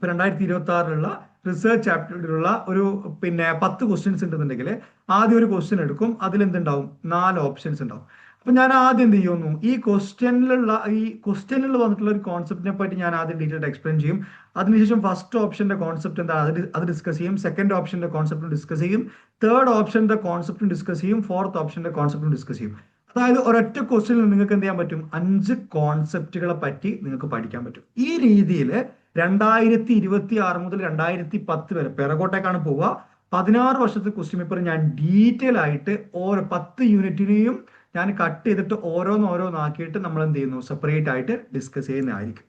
2026 റിസർച്ച് ആപ്റ്റിറ്റ്യൂഡിലുള്ള ഒരു 10 ക്വസ്റ്റ്യൻസ് ഉണ്ടെന്നുണ്ടെങ്കിൽ ആദ്യം ഒരു ക്വസ്റ്റ്യൻ എടുക്കും. അതിൽ എന്തുണ്ടാവും, 4 ഓപ്ഷൻസ് ഉണ്ടാവും. അപ്പൊ ഞാൻ ആദ്യം എന്ത് ചെയ്യുന്നു, ഈ ക്വസ്റ്റ്യനിൽ വന്നിട്ടുള്ള ഒരു കോൺസെപ്റ്റിനെ പറ്റി ഞാൻ ആദ്യം ഡീറ്റെയിൽ എക്സ്പ്ലെയിൻ ചെയ്യും. അതിനുശേഷം ഫസ്റ്റ് ഓപ്ഷന്റെ കോൺസെപ്റ്റ് എന്താണ് അത് ഡിസ്കസ് ചെയ്യും. സെക്കൻഡ് ഓപ്ഷന്റെ കോൺസെപ്റ്റും ഡിസ്കസ് ചെയ്യും. തേർഡ് ഓപ്ഷന്റെ കോൺസെപ്റ്റും ഡിസ്കസ് ചെയ്യും. ഫോർത്ത് ഓപ്ഷന്റെ കോൺസെപ്റ്റും ഡിസ്കസ് ചെയ്യും. അതായത് ഒരൊറ്റ ക്വസ്റ്റ്യനിൽ നിങ്ങൾക്ക് എന്ത് ചെയ്യാൻ പറ്റും, 5 കോൺസെപ്റ്റുകളെ പറ്റി നിങ്ങൾക്ക് പഠിക്കാൻ പറ്റും. ഈ രീതിയിൽ 2026 മുതൽ 2010 വരെ പിറകോട്ടേക്കാണ് പോവുക. 16 വർഷത്തെ ക്വസ്റ്റ്യൻ പേപ്പർ ഞാൻ ഡീറ്റെയിൽ ആയിട്ട് ഓരോ 10 യൂണിറ്റിനെയും ഞാൻ കട്ട് ചെയ്തിട്ട് ഓരോന്നാക്കിയിട്ട് നമ്മൾ എന്ത് ചെയ്യുന്നു, സെപ്പറേറ്റ് ആയിട്ട് ഡിസ്കസ് ചെയ്യുന്നതായിരിക്കും.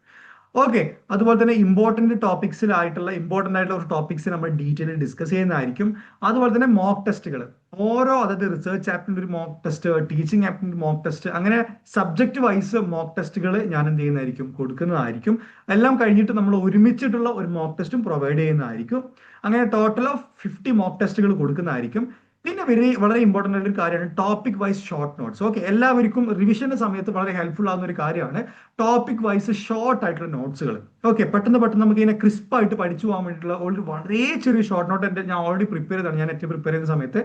ഓക്കെ, അതുപോലെ തന്നെ ഇമ്പോർട്ടന്റ് ആയിട്ടുള്ള ഒരു ടോപ്പിക്സ് നമ്മൾ ഡീറ്റെയിൽ ഡിസ്കസ് ചെയ്യുന്നതായിരിക്കും. അതുപോലെ തന്നെ മോക്ക് ടെസ്റ്റുകൾ, അതായത് റിസർച്ച് ആപ്റ്റിന്റെ ഒരു മോക്ക് ടെസ്റ്റ്, ടീച്ചിങ് ആപ്റ്റിന്റെ മോക്ക് ടെസ്റ്റ്, അങ്ങനെ സബ്ജക്ട് വൈസ് മോക്ക് ടെസ്റ്റുകൾ ഞാൻ എന്ത് ചെയ്യുന്നതായിരിക്കും, കൊടുക്കുന്നതായിരിക്കും. എല്ലാം കഴിഞ്ഞിട്ട് നമ്മൾ ഒരുമിച്ചിട്ടുള്ള ഒരു മോക്ക് ടെസ്റ്റും പ്രൊവൈഡ് ചെയ്യുന്നതായിരിക്കും. അങ്ങനെ ടോട്ടൽ ഓഫ് 50 മോക്ക് ടെസ്റ്റുകൾ കൊടുക്കുന്നതായിരിക്കും. പിന്നെ വളരെ ഇമ്പോർട്ടന്റ് ആയിട്ട് ഒരു കാര്യമാണ് topic wise short notes. Okay, എല്ലാവർക്കും റിവിഷന്റെ സമയത്ത് വളരെ ഹെൽപ്ഫുൾ ആകുന്ന ഒരു കാര്യമാണ് ടോപ്പിക് വൈസ് ഷോർട്ട് ആയിട്ടുള്ള നോട്ട്സുകൾ. ഓക്കെ, പെട്ടെന്ന് നമുക്ക് ഇങ്ങനെ ക്രിസ്പ് ആയിട്ട് പഠിച്ചു പോകാൻ വേണ്ടിയിട്ടുള്ള വളരെ ചെറിയ ഷോർട്ട് നോട്ട് ഞാൻ ഓൾറെഡി പ്രിപ്പയർ ചെയ്താണ്. ഞാൻ ഏറ്റവും പ്രിപ്പയർ ചെയ്യുന്ന സമയത്ത്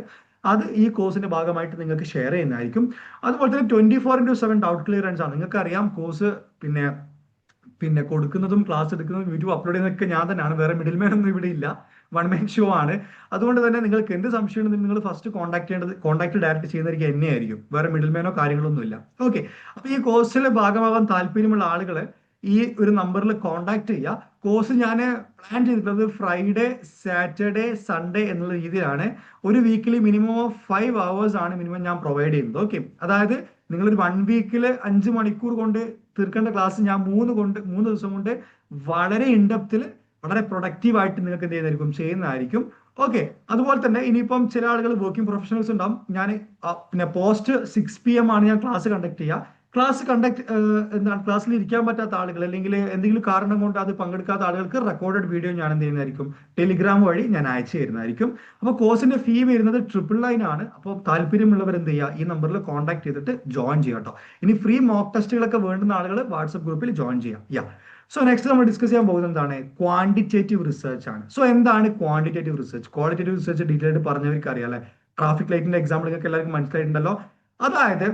അത് ഈ കോഴ്സിന്റെ ഭാഗമായിട്ട് നിങ്ങൾക്ക് ഷെയർ ചെയ്യുന്നതായിരിക്കും. അതുപോലെ തന്നെ 24/7 ഡൗട്ട് ക്ലിയറൻസ് ആണ്. നിങ്ങൾക്ക് അറിയാം, കോഴ്സ് കൊടുക്കുന്നതും ക്ലാസ് എടുക്കുന്നതും യൂട്യൂബ് അപ്ലോഡ് ചെയ്യുന്നതൊക്കെ ഞാൻ തന്നെയാണ്. വേറെ മിഡിൽ മാൻ ഒന്നും ഇവിടെ ഇല്ല. വൺ മാൻ ഷോ ആണ്. അതുകൊണ്ട് തന്നെ നിങ്ങൾക്ക് എന്ത് സംശയം ഉണ്ടെങ്കിൽ നിങ്ങൾ ഫസ്റ്റ് കോൺടാക്ട് ഡയറക്റ്റ് ചെയ്യുന്നതായിരിക്കും എന്നെയായിരിക്കും. വേറെ മിഡിൽ മാനോ കാര്യങ്ങളൊന്നും ഇല്ല. ഓക്കെ, അപ്പൊ ഈ കോഴ്സിൽ ഭാഗമാവാൻ താല്പര്യമുള്ള ആളുകൾ ഈ ഒരു നമ്പറിൽ കോൺടാക്ട് ചെയ്യുക. കോഴ്സ് ഞാൻ പ്ലാൻ ചെയ്തിട്ടുള്ളത് ഫ്രൈഡേ, സാറ്റർഡേ, സൺഡേ എന്നുള്ള രീതിയിലാണ്. ഒരു വീക്കിലി മിനിമം ഓഫ് 5 hours ആണ് മിനിമം ഞാൻ പ്രൊവൈഡ് ചെയ്യുന്നത്. ഓക്കെ, അതായത് നിങ്ങളൊരു 1 വീക്കിൽ 5 മണിക്കൂർ കൊണ്ട് തീർക്കേണ്ട ക്ലാസ് ഞാൻ 3 ദിവസം കൊണ്ട് വളരെ ഇൻഡെപ്തിൽ വളരെ പ്രൊഡക്റ്റീവ് ആയിട്ട് നിങ്ങൾക്ക് എന്ത് ചെയ്യുന്നതായിരിക്കും. ഓക്കെ, അതുപോലെ തന്നെ ഇനിയിപ്പം ചില ആളുകൾ വർക്കിംഗ് പ്രൊഫഷണൽസ് ഉണ്ടാവും. ഞാൻ പോസ്റ്റ് 6 PM ആണ് ഞാൻ ക്ലാസ് കണ്ടക്ട് ചെയ്യുക. ക്ലാസ് എന്താണ് ക്ലാസ്സിൽ ഇരിക്കാൻ പറ്റാത്ത ആളുകൾ അല്ലെങ്കിൽ എന്തെങ്കിലും കാരണം കൊണ്ട് അത് പങ്കെടുക്കാത്ത ആളുകൾക്ക് റെക്കോർഡഡ് വീഡിയോ ഞാൻ എന്ത് ചെയ്യുന്നതായിരിക്കും, ടെലിഗ്രാം വഴി ഞാൻ അയച്ചു തരുന്നതായിരിക്കും. അപ്പോൾ കോഴ്സിന്റെ ഫീ വരുന്നത് 999 ആണ്. അപ്പോൾ താല്പര്യമുള്ളവർ എന്ത് ചെയ്യുക, ഈ നമ്പറിൽ കോൺടാക്ട് ചെയ്തിട്ട് ജോയിൻ ചെയ്യാം കേട്ടോ. ഇനി ഫ്രീ മോക്ക് ടെസ്റ്റുകളൊക്കെ വേണ്ടുന്ന ആളുകൾ വാട്സ്ആപ്പ് ഗ്രൂപ്പിൽ ജോയിൻ ചെയ്യാം. സോ നെക്സ്റ്റ് നമ്മൾ ഡിസ്കസ് ചെയ്യാൻ പോകുന്നത് എന്താണ്, ക്വാണ്ടിറ്റേറ്റീവ് റിസർച്ച് ആണ്. സോ എന്താണ് quantitative research? Qualitative research detail ആയിട്ട് പറഞ്ഞവർക്ക് അറിയാം അല്ലെ. ട്രാഫിക് ലൈറ്റിന്റെ എക്സാമ്പിൾ നിങ്ങൾക്ക് എല്ലാവർക്കും മനസ്സിലായിട്ടുണ്ടല്ലോ. അതായത്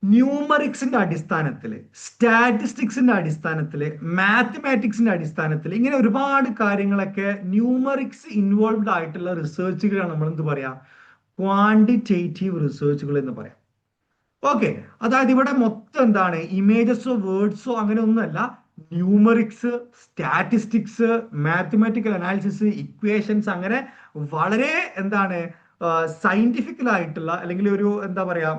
ന്യൂമറിക്സിന്റെ അടിസ്ഥാനത്തിൽ, സ്റ്റാറ്റിസ്റ്റിക്സിന്റെ അടിസ്ഥാനത്തിൽ, മാത്തമാറ്റിക്സിന്റെ അടിസ്ഥാനത്തിൽ ഇങ്ങനെ ഒരുപാട് കാര്യങ്ങളൊക്കെ ന്യൂമറിക്സ് ഇൻവോൾവ്ഡ് ആയിട്ടുള്ള റിസർച്ചുകളാണ് നമ്മൾ എന്ത് പറയാ, ക്വാണ്ടിറ്റേറ്റീവ് റിസർച്ചുകൾ എന്ന് പറയാം. ഓക്കെ, അതായത് ഇവിടെ മൊത്തം എന്താണ്, ഇമേജസോ വേർഡ്സോ അങ്ങനെ ഒന്നുമല്ല, numerics, statistics, mathematical analysis, equations, അങ്ങനെ വളരെ എന്താണ് സയന്റിഫിക്കൽ അല്ലെങ്കിൽ ഒരു എന്താ പറയാ,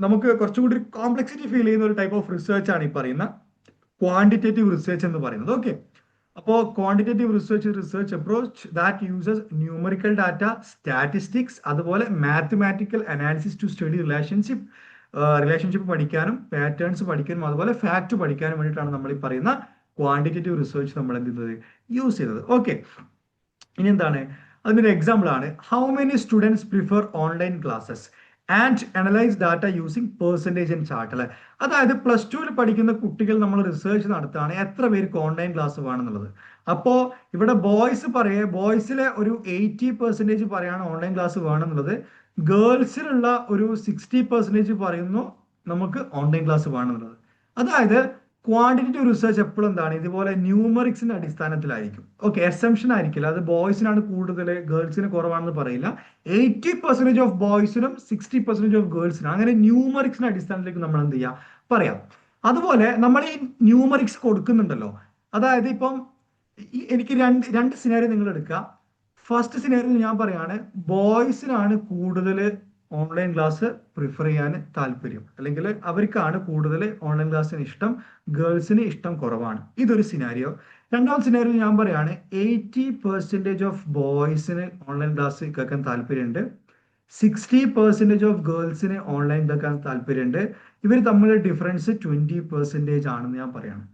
നമുക്ക് കുറച്ചുകൂടി കോംപ്ലക്സിറ്റി ഫീൽ ചെയ്യുന്ന ഒരു ടൈപ്പ് ഓഫ് റിസർച്ച് ആണ് ഈ പറയുന്ന ക്വാണ്ടിറ്റേറ്റീവ് റിസർച്ച് എന്ന് പറയുന്നത്. ഓക്കെ, അപ്പോൾ quantitative research approach that uses numerical data, statistics, അതുപോലെ mathematical analysis to study relationship പഠിക്കാനും പാറ്റേൺസ് പഠിക്കാനും അതുപോലെ ഫാക്ട് പഠിക്കാനും വേണ്ടിയിട്ടാണ് നമ്മൾ ഈ പറയുന്ന ക്വാണ്ടിറ്റേറ്റീവ് റിസർച്ച് നമ്മൾ എന്ത് ചെയ്തത്, യൂസ് ചെയ്തത്. ഓക്കെ, ഇനി എന്താണ് അതിനൊരു എക്സാമ്പിൾ ആണ്, how many students prefer online classes and analyse data using percentage and chart അല്ലെ. അതായത് +2 പഠിക്കുന്ന കുട്ടികൾ നമ്മൾ റിസർച്ച് നടത്തുകയാണ് എത്ര പേർക്ക് ഓൺലൈൻ ക്ലാസ് വേണമെന്നുള്ളത്. അപ്പോൾ ഇവിടെ ബോയ്സിലെ ഒരു 80% പറയാണ് ഓൺലൈൻ ക്ലാസ് വേണമെന്നുള്ളത്, ഗേൾസിലുള്ള ഒരു 60% പറയുന്നു നമുക്ക് ഓൺലൈൻ ക്ലാസ് വേണമെന്നുള്ളത്. അതായത് ക്വാണ്ടിറ്റേറ്റീവ് റിസർച്ച് എപ്പോഴും എന്താണ്, ഇതുപോലെ ന്യൂമറിക്സിന്റെ അടിസ്ഥാനത്തിലായിരിക്കും. ഓക്കെ, എക്സംഷൻ ആയിരിക്കില്ല, അത് ബോയ്സിനാണ് കൂടുതൽ ഗേൾസിന് കുറവാണെന്ന് പറയില്ല. 80% ഓഫ് ബോയ്സിനും 60% ഓഫ് ഗേൾസിനും, അങ്ങനെ ന്യൂമറിക്സിന്റെ അടിസ്ഥാനത്തിലേക്ക് നമ്മൾ എന്ത് ചെയ്യാം, പറയാം. അതുപോലെ നമ്മൾ ഈ ന്യൂമറിക്സ് കൊടുക്കുന്നുണ്ടല്ലോ, അതായത് ഇപ്പം എനിക്ക് രണ്ട് സിനാരിയോ നിങ്ങൾ എടുക്കുക. ഫസ്റ്റ് സിനാരിയോ ഞാൻ പറയാണ്, ബോയ്സിനാണ് കൂടുതൽ ഓൺലൈൻ ക്ലാസ് പ്രിഫർ ചെയ്യാൻ താല്പര്യം, അല്ലെങ്കിൽ അവർക്കാണ് കൂടുതൽ ഓൺലൈൻ ക്ലാസ്സിന് ഇഷ്ടം, ഗേൾസിന് ഇഷ്ടം കുറവാണ്. ഇതൊരു സിനാരിയോ. രണ്ടാമത്തെ സിനാരിയോ ഞാൻ പറയാണ്, 80% ഓഫ് ബോയ്സിന് ഓൺലൈൻ ക്ലാസ് കേൾക്കാൻ താല്പര്യമുണ്ട്, 60% ഓഫ് ഗേൾസിന് ഓൺലൈൻ കേൾക്കാൻ താല്പര്യമുണ്ട്. ഇവർ തമ്മിലുള്ള ഡിഫറൻസ് 20% ആണെന്ന് ഞാൻ പറയാണ്.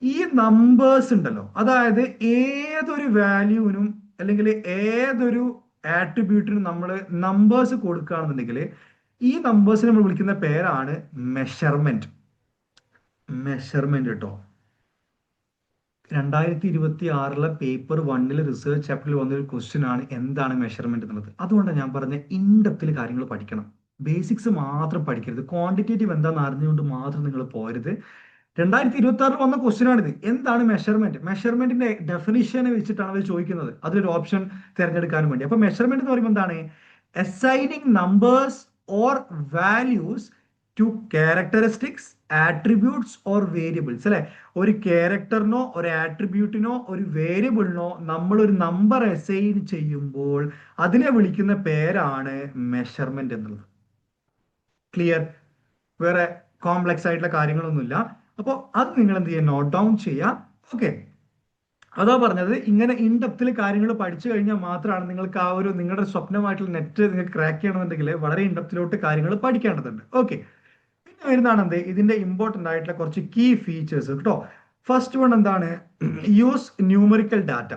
ഈ നമ്പേഴ്സ് ഉണ്ടല്ലോ, അതായത് ഏതൊരു വാല്യൂവിനും അല്ലെങ്കിൽ ഏതൊരു ആട്രിബ്യൂട്ടിനും നമ്മൾ നമ്പേഴ്സ് കൊടുക്കുകയാണെന്നുണ്ടെങ്കിൽ ഈ നമ്പേഴ്സിനെ നമ്മൾ വിളിക്കുന്ന പേരാണ് മെഷർമെന്റ് കേട്ടോ. 2026 പേപ്പർ 1 റിസർച്ച് ചാപ്റ്ററിൽ വന്നൊരു ക്വസ്റ്റ്യൻ ആണ് എന്താണ് മെഷർമെന്റ് എന്നുള്ളത്. അതുകൊണ്ടാണ് ഞാൻ പറഞ്ഞ ഇൻഡെപ്തിൽ കാര്യങ്ങൾ പഠിക്കണം, ബേസിക്സ് മാത്രം പഠിക്കരുത്. ക്വാണ്ടിറ്റേറ്റീവ് എന്താണെന്ന് അറിഞ്ഞുകൊണ്ട് മാത്രം നിങ്ങൾ പോരുത്. 2026 വന്ന ക്വസ്റ്റ്യൻ ആണിത്. എന്താണ് മെഷർമെന്റിന്റെ ഡെഫിനിഷനെ വെച്ചിട്ടാണ് അവർ ചോദിക്കുന്നത്, അതിലൊരു ഓപ്ഷൻ തിരഞ്ഞെടുക്കാനും വേണ്ടി. അപ്പൊ മെഷർമെന്റ് എന്ന് പറയുമ്പോൾ എന്താണ്, assigning numbers or values to characteristics, attributes or variables അല്ലെ. ഒരു ക്യാരക്ടറിനോ ഒരു ആട്രിബ്യൂട്ടിനോ ഒരു വേരിയബിളിനോ നമ്മൾ ഒരു നമ്പർ അസൈൻ ചെയ്യുമ്പോൾ അതിനെ വിളിക്കുന്ന പേരാണ് മെഷർമെന്റ് എന്നുള്ളത്. ക്ലിയർ? വേറെ കോംപ്ലക്സ് ആയിട്ടുള്ള കാര്യങ്ങളൊന്നുമില്ല. അപ്പോൾ അത് നിങ്ങൾ എന്ത് ചെയ്യുക, നോട്ട് ഡൗൺ ചെയ്യുക. ഓക്കെ, അതാ പറഞ്ഞത്, ഇങ്ങനെ ഇൻഡെപ്തിൽ കാര്യങ്ങൾ പഠിച്ചു കഴിഞ്ഞാൽ മാത്രമാണ് നിങ്ങൾക്ക് ആ ഒരു നിങ്ങളുടെ സ്വപ്നമായിട്ടുള്ള നെറ്റ് നിങ്ങൾക്ക് ക്രാക്ക് ചെയ്യണമെന്നുണ്ടെങ്കിൽ വളരെ ഇൻഡെപ്തിലോട്ട് കാര്യങ്ങൾ പഠിക്കേണ്ടതുണ്ട്. ഓക്കെ, പിന്നെ വരുന്നതാണ് എന്ത്, ഇതിന്റെ ഇമ്പോർട്ടന്റ് ആയിട്ടുള്ള കുറച്ച് കീ ഫീച്ചേഴ്സ് കേട്ടോ. ഫസ്റ്റ് വൺ എന്താണ്, യൂസ് ന്യൂമറിക്കൽ ഡാറ്റ.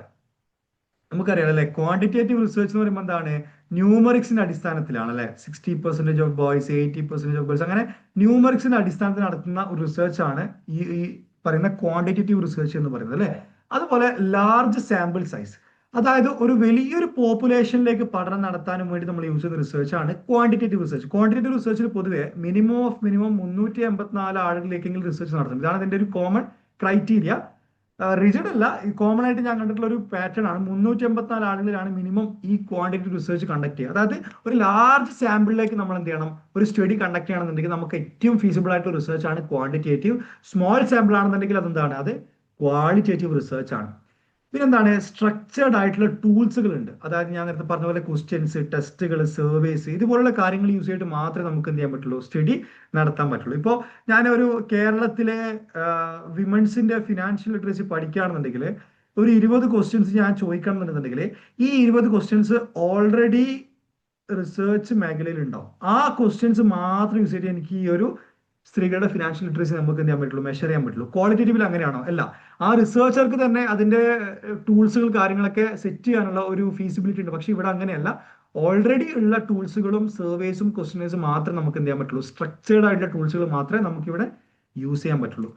നമുക്കറിയാം അല്ലെ, ക്വാണ്ടിറ്റേറ്റീവ് റിസർച്ച് എന്ന് പറയുമ്പോൾ എന്താണ്, ന്യൂമറിക്സിന്റെ അടിസ്ഥാനത്തിലാണ് അല്ലെ. 60% ഓഫ് ബോയ്സ്, 80% ഓഫ് ഗേൾസ്, അങ്ങനെ ന്യൂമറിക്സിന്റെ അടിസ്ഥാനത്തിൽ നടത്തുന്ന ഒരു റിസർച്ച് ആണ് ഈ പറയുന്ന ക്വാണ്ടിറ്റേറ്റീവ് റിസർച്ച് എന്ന് പറയുന്നത് അല്ലെ. അതുപോലെ ലാർജ് സാമ്പിൾ സൈസ്, അതായത് ഒരു വലിയൊരു പോപ്പുലേഷനിലേക്ക് പഠനം നടത്താനും വേണ്ടി നമ്മൾ യൂസ് ചെയ്യുന്ന റിസർച്ച് ആണ് ക്വാണ്ടിറ്റേറ്റീവ് റിസർച്ച്. ക്വാണ്ടിറ്റേറ്റീവ് റിസർച്ചിൽ പൊതുവെ മിനിമം 384 ആളുകളിലേക്കെങ്കിലും റിസർച്ച് നടത്തും. ഇതാണ് ഇതിന്റെ ഒരു കോമൺ ക്രൈറ്റീരിയ. റിജിഡ് അല്ല, കോമൺ ആയിട്ട് ഞാൻ കണ്ടിട്ടുള്ള ഒരു പാറ്റേൺ ആണ്. 384 ആളുകളിലാണ് മിനിമം ഈ ക്വാണ്ടിറ്റേറ്റീവ് റിസർച്ച് കണ്ടക്ട് ചെയ്യുക. അതായത് ഒരു ലാർജ് സാമ്പിളിലേക്ക് നമ്മൾ എന്ത് ചെയ്യണം, ഒരു സ്റ്റഡി കണ്ടക്ട് ചെയ്യണമെന്നുണ്ടെങ്കിൽ നമുക്ക് ഏറ്റവും ഫീസിബിൾ ആയിട്ടുള്ള റിസർച്ച് ആണ് ക്വാണ്ടിറ്റേറ്റീവ്. സ്മോൾ സാമ്പിൾ ആണെന്നുണ്ടെങ്കിൽ അതെന്താണ്, അത് ക്വാളിറ്റേറ്റീവ് റിസർച്ച് ആണ്. പിന്നെന്താണ്, സ്ട്രക്ചേർഡ് ആയിട്ടുള്ള ടൂൾസുകൾ ഉണ്ട്. അതായത് ഞാൻ നേരത്തെ പറഞ്ഞ പോലെ ക്വസ്റ്റ്യൻസ്, ടെസ്റ്റുകൾ, സർവേസ്, ഇതുപോലുള്ള കാര്യങ്ങൾ യൂസ് ചെയ്തിട്ട് മാത്രമേ നമുക്ക് എന്ത് ചെയ്യാൻ പറ്റുള്ളൂ, സ്റ്റഡി നടത്താൻ പറ്റുള്ളൂ. ഇപ്പോൾ ഞാനൊരു കേരളത്തിലെ വിമൻസിന്റെ ഫിനാൻഷ്യൽ ലിറ്ററസി പഠിക്കുകയാണെന്നുണ്ടെങ്കിൽ ഒരു 20 ക്വസ്റ്റ്യൻസ് ഞാൻ ചോദിക്കുകയാണെന്നുണ്ടെങ്കിൽ ഈ 20 ക്വസ്റ്റ്യൻസ് ഓൾറെഡി റിസർച്ച് മേഖലയിൽ ഉണ്ടാവും. ആ ക്വസ്റ്റ്യൻസ് മാത്രം യൂസ് ചെയ്തിട്ട് എനിക്ക് ഈ ഒരു സ്ത്രീകളുടെ ഫിനാൻഷ്യൽ ലിറ്ററസി നമുക്ക് എന്ത് ചെയ്യാൻ പറ്റുള്ളൂ, മെഷർ ചെയ്യാൻ പറ്റുള്ളൂ. ക്വാളിറ്റേറ്റീവിൽ അങ്ങനെയാണോ? അല്ല. ആ റിസർച്ചർക്ക് തന്നെ അതിന്റെ ടൂൾസുകൾ കാര്യങ്ങളൊക്കെ സെറ്റ് ചെയ്യാനുള്ള ഒരു ഫീസിബിലിറ്റി ഉണ്ട്. പക്ഷെ ഇവിടെ അങ്ങനെയല്ല. ഓൾറെഡി ഉള്ള ടൂൾസുകളും സർവേസും ക്വസ്റ്റ്യൻസും മാത്രം നമുക്ക് എന്ത് ചെയ്യാൻ പറ്റുള്ളൂ, സ്ട്രക്ചേർഡ് ആയിട്ടുള്ള ടൂൾസുകൾ മാത്രമേ നമുക്ക് ഇവിടെ യൂസ് ചെയ്യാൻ പറ്റുള്ളൂ.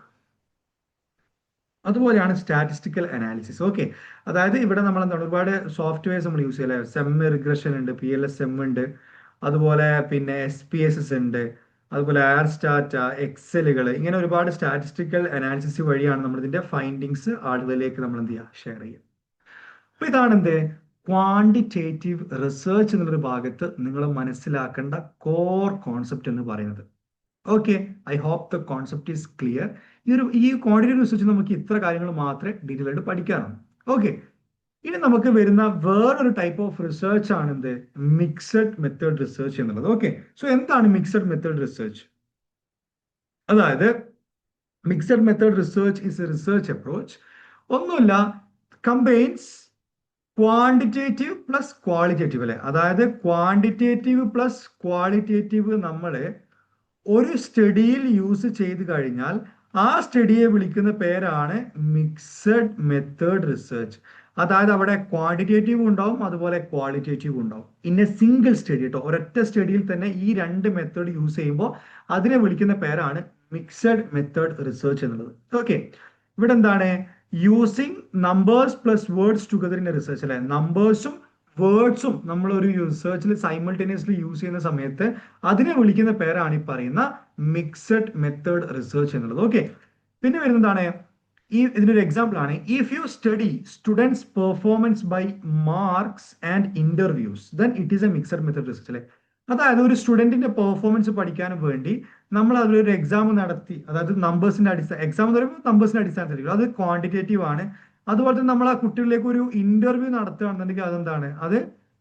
അതുപോലെയാണ് സ്റ്റാറ്റിസ്റ്റിക്കൽ അനാലിസിസ്. ഓക്കെ, അതായത് ഇവിടെ നമ്മൾ എന്താണ് ഒരുപാട് സോഫ്റ്റ്വെയർസ് നമ്മൾ യൂസ് ചെയ്യല്ലേ. സെം റിഗ്രഷൻ ഉണ്ട്, PLSM ഉണ്ട്, അതുപോലെ പിന്നെ SPSS ഉണ്ട്, അതുപോലെ എയർ സ്റ്റാറ്റ, എക്സലുകൾ, ഇങ്ങനെ ഒരുപാട് സ്റ്റാറ്റിസ്റ്റിക്കൽ അനാലിസിസ് വഴിയാണ് നമ്മൾ ഇതിന്റെ ഫൈൻഡിങ്സ് ആളുകളിലേക്ക് നമ്മൾ എന്ത് ചെയ്യുക, ഷെയർ ചെയ്യുക. അപ്പൊ ഇതാണ് എന്ത് ക്വാണ്ടിറ്റേറ്റീവ് റിസർച്ച് എന്നുള്ളൊരു ഭാഗത്ത് നിങ്ങൾ മനസ്സിലാക്കേണ്ട കോർ കോൺസെപ്റ്റ് എന്ന് പറയുന്നത്. Okay, I hope the concept is clear. ഈ ക്വാണ്ടിറ്റേറ്റീവ് റിസർച്ച് നമുക്ക് ഇത്ര കാര്യങ്ങൾ മാത്രമേ ഡീറ്റെയിൽ ആയിട്ട് പഠിക്കാനുള്ളൂ. ഓക്കെ, ഇനി നമുക്ക് വരുന്ന വേറൊരു ടൈപ്പ് ഓഫ് റിസർച്ച് ആണ് എന്ത്, മിക്സഡ് മെത്തേഡ് റിസർച്ച് എന്നുള്ളത്. ഓക്കെ, സോ എന്താണ് മിക്സഡ് മെത്തേഡ് റിസർച്ച്? അതായത് mixed method research is A research approach, ഒന്നുമില്ല, കമ്പൈൻസ് ക്വാണ്ടിറ്റേറ്റീവ് പ്ലസ് ക്വാളിറ്റേറ്റീവ് അല്ലെ. അതായത് ക്വാണ്ടിറ്റേറ്റീവ് പ്ലസ് ക്വാളിറ്റേറ്റീവ് നമ്മൾ ഒരു സ്റ്റഡിയിൽ യൂസ് ചെയ്ത് കഴിഞ്ഞാൽ ആ സ്റ്റഡിയെ വിളിക്കുന്ന പേരാണ് മിക്സഡ് മെത്തേഡ് റിസർച്ച്. അതായത് അവിടെ ക്വാണ്ടിറ്റേറ്റീവ് ഉണ്ടാവും, അതുപോലെ ക്വാളിറ്റേറ്റീവ് ഉണ്ടാവും. ഇൻ എ സിംഗിൾ സ്റ്റഡി കേട്ടോ, ഒരൊറ്റ സ്റ്റഡിയിൽ തന്നെ ഈ രണ്ട് മെത്തേഡ് യൂസ് ചെയ്യുമ്പോൾ അതിനെ വിളിക്കുന്ന പേരാണ് മിക്സഡ് മെത്തേഡ് റിസർച്ച് എന്നുള്ളത്. ഓക്കെ, ഇവിടെ എന്താണ് using numbers plus words together in A research അല്ലെ. നമ്പേഴ്സും വേർഡ്സും നമ്മൾ ഒരു റിസർച്ചിൽ സൈമൾട്ടേനിയസ്ലി യൂസ് ചെയ്യുന്ന സമയത്ത് അതിനെ വിളിക്കുന്ന പേരാണ് ഈ പറയുന്ന മിക്സഡ് മെത്തേഡ് റിസർച്ച് എന്നുള്ളത്. ഓക്കെ, പിന്നെ വരുന്നതാണ് ഇതിനൊരു എക്സാമ്പിൾ ആണ്, if you study students performance by marks and interviews then it is a mixed method research അല്ലെ. അതായത് ഒരു സ്റ്റുഡന്റിന്റെ പെർഫോമൻസ് പഠിക്കാൻ വേണ്ടി നമ്മൾ അതിലൊരു എക്സാം നടത്തി, അതായത് നമ്പേഴ്സിന്റെ എക്സാം എന്ന് പറയുമ്പോൾ നമ്പേഴ്സിന്റെ അടിസ്ഥാനത്തിൽ അത് ക്വാണ്ടിറ്റേറ്റീവ് ആണ്. അതുപോലെ തന്നെ നമ്മൾ ആ കുട്ടികളിലേക്ക് ഒരു ഇന്റർവ്യൂ നടത്തുകയാണെന്നുണ്ടെങ്കിൽ അതെന്താണ്, അത്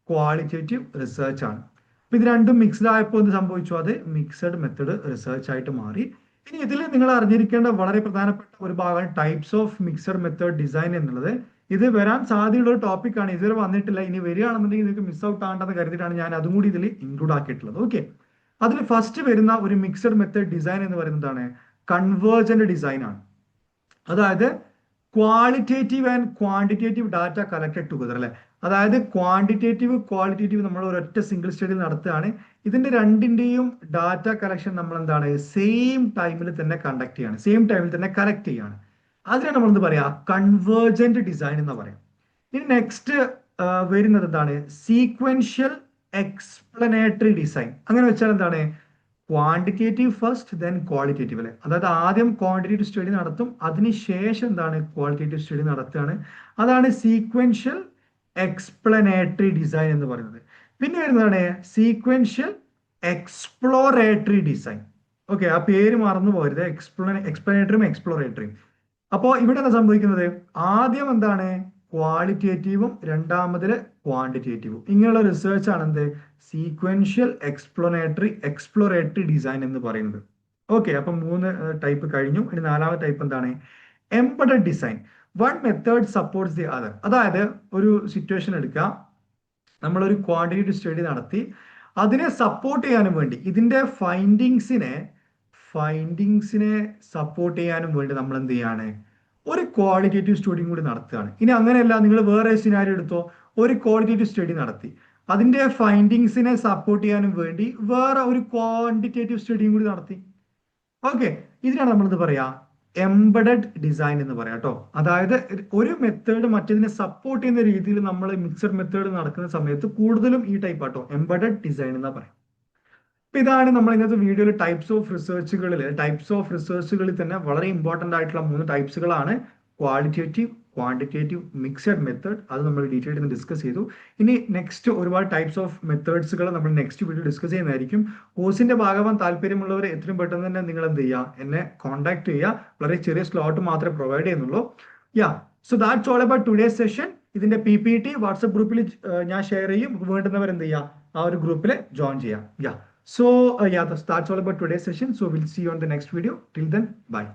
ക്വാളിറ്റേറ്റീവ് റിസർച്ച് ആണ്. അപ്പൊ ഇത് രണ്ടും മിക്സ്ഡ് ആയപ്പോൾ എന്ത് സംഭവിച്ചു, അത് മിക്സഡ് മെത്തേഡ് റിസർച്ച് ആയിട്ട് മാറി. ഇനി ഇതിൽ നിങ്ങൾ അറിഞ്ഞിരിക്കേണ്ട വളരെ പ്രധാനപ്പെട്ട ഒരു ഭാഗമാണ് types of mixed method design എന്നുള്ളത്. ഇത് വരാൻ സാധ്യതയുള്ള ഒരു ടോപ്പിക് ആണ്, ഇതുവരെ വന്നിട്ടില്ല. ഇനി വരികയാണെന്നുണ്ടെങ്കിൽ നിങ്ങൾക്ക് മിസ് ഔട്ട് ആകണ്ടെന്ന് കരുതിയിട്ടാണ് ഞാൻ അതും കൂടി ഇതിൽ ഇൻക്ലൂഡ് ആക്കിയിട്ടുള്ളത്. ഓക്കെ, അതിൽ ഫസ്റ്റ് വരുന്ന ഒരു മിക്സഡ് മെത്തേഡ് ഡിസൈൻ എന്ന് പറയുന്നതാണ് കൺവേർജന്റ് ഡിസൈൻ ആണ്. അതായത് qualitative and quantitative data collected together അല്ലെ. അതായത് ക്വാണ്ടിറ്റേറ്റീവ് ക്വാളിറ്റേറ്റീവ് നമ്മൾ ഒരൊറ്റ സിംഗിൾ സ്റ്റഡിയിൽ നടത്തുകയാണ്. ഇതിന്റെ രണ്ടിന്റെയും ഡാറ്റ കളക്ഷൻ നമ്മൾ എന്താണ് സെയിം ടൈമിൽ തന്നെ കണ്ടക്ട് ചെയ്യാണ്, സെയിം ടൈമിൽ തന്നെ കലക്ട് ചെയ്യാണ്. അതിനെ നമ്മൾ എന്ത് പറയാ, കൺവേർജന്റ് ഡിസൈൻ എന്ന് പറയാം. ഇനി നെക്സ്റ്റ് വരുന്നത് എന്താണ്, സീക്വൻഷ്യൽ എക്സ്പ്ലനേറ്ററി ഡിസൈൻ. അങ്ങനെ വെച്ചാൽ എന്താണ്, ക്വാണ്ടിറ്റേറ്റീവ് ഫസ്റ്റ് ദെൻ ക്വാളിറ്റേറ്റീവ് അല്ലെ. അതായത് ആദ്യം ക്വാണ്ടിറ്റേറ്റീവ് സ്റ്റഡി നടത്തും, അതിനുശേഷം എന്താണ് ക്വാളിറ്റേറ്റീവ് സ്റ്റഡി നടത്തുകയാണ്. അതാണ് സീക്വൻഷ്യൽ എക്സ്പ്ലനേറ്ററി ഡിസൈൻ എന്ന് പറയുന്നത്. പിന്നെ വരുന്നതാണ് സീക്വൻഷ്യൽ എക്സ്പ്ലോറേറ്ററി ഡിസൈൻ. ഓക്കെ, ആ പേര് മറന്നു പോകരുത്, എക്സ്പ്ലനേറ്ററിയും എക്സ്പ്ലോറേറ്ററിയും. അപ്പോൾ ഇവിടെ എന്താ സംഭവിക്കുന്നത്, ആദ്യം എന്താണ് ക്വാളിറ്റേറ്റീവും രണ്ടാമതില് ക്വാണ്ടിറ്റേറ്റീവും. ഇങ്ങനെയുള്ള റിസർച്ച് ആണ് എന്ത് സീക്വൻഷ്യൽ എക്സ്പ്ലോറേറ്ററി ഡിസൈൻ എന്ന് പറയുന്നത്. ഓക്കെ, അപ്പൊ 3 ടൈപ്പ് കഴിഞ്ഞു. ഇനി 4ാമത്തെ ടൈപ്പ് എന്താണ്, embedded design. One method supports the other. അതായത് ഒരു സിറ്റുവേഷൻ എടുക്കുക, നമ്മളൊരു ക്വാണ്ടിറ്റേറ്റീവ് സ്റ്റഡി നടത്തി, അതിനെ സപ്പോർട്ട് ചെയ്യാനും വേണ്ടി ഇതിന്റെ ഫൈൻഡിങ്സിനെ സപ്പോർട്ട് ചെയ്യാനും വേണ്ടി നമ്മൾ എന്ത് ചെയ്യാണ്, ഒരു ക്വാളിറ്റേറ്റീവ് സ്റ്റഡിയും കൂടി നടത്തുകയാണ്. ഇനി അങ്ങനെയല്ല, നിങ്ങൾ വേറെ സിനാരിയോ എടുത്തോ, ഒരു ക്വാളിറ്റേറ്റീവ് സ്റ്റഡി നടത്തി, അതിന്റെ ഫൈൻഡിങ്സിനെ സപ്പോർട്ട് ചെയ്യാനും വേണ്ടി വേറെ ഒരു ക്വാണ്ടിറ്റേറ്റീവ് സ്റ്റഡിയും കൂടി നടത്തി. ഓക്കെ, ഇതിനാണ് നമ്മൾ എന്ത് പറയാ, എംബഡഡ് ഡിസൈൻ എന്ന് പറയാം കേട്ടോ. അതായത് ഒരു മെത്തേഡ് മറ്റേതിനെ സപ്പോർട്ട് ചെയ്യുന്ന രീതിയിൽ നമ്മൾ മിക്സഡ് മെത്തേഡ് നടക്കുന്ന സമയത്ത് കൂടുതലും ഈ ടൈപ്പ് ആട്ടോ, എംബഡഡ് ഡിസൈൻ എന്നാ പറയാം. അപ്പൊ ഇതാണ് നമ്മൾ ഇന്നത്തെ വീഡിയോയിൽ ടൈപ്സ് ഓഫ് റിസർച്ചുകളിൽ തന്നെ വളരെ ഇമ്പോർട്ടന്റ് ആയിട്ടുള്ള 3 ടൈപ്സുകളാണ് ക്വാളിറ്റേറ്റീവ്, ക്വാണ്ടിറ്റേറ്റീവ്, മിക്സഡ് മെത്തേഡ്. അത് നമ്മൾ ഡീറ്റെയിൽ ആയിട്ട് ഡിസ്കസ് ചെയ്തു. ഇനി നെക്സ്റ്റ് ഒരുപാട് ടൈപ്സ് ഓഫ് മെത്തേഡ്സുകൾ നമ്മൾ നെക്സ്റ്റ് വീഡിയോ ഡിസ്കസ് ചെയ്യുന്നതായിരിക്കും. കോഴ്സിന്റെ ഭാഗമാൻ താല്പര്യമുള്ളവർ എത്രയും പെട്ടെന്ന് തന്നെ നിങ്ങൾ എന്ത് ചെയ്യുക, എന്നെ കോൺടാക്ട് ചെയ്യുക. വളരെ ചെറിയ സ്ലോട്ട് മാത്രമേ പ്രൊവൈഡ് ചെയ്യുന്നുള്ളൂ. So that's all about today's session. ഇതിന്റെ PPT വാട്സ്ആപ്പ് ഗ്രൂപ്പിൽ ഞാൻ ഷെയർ ചെയ്യും. വേണ്ടുന്നവർ എന്ത് ചെയ്യുക, ആ ഒരു ഗ്രൂപ്പിൽ ജോയിൻ ചെയ്യാം. So that's all about today's session. So we'll see you on the next video. Till then, bye.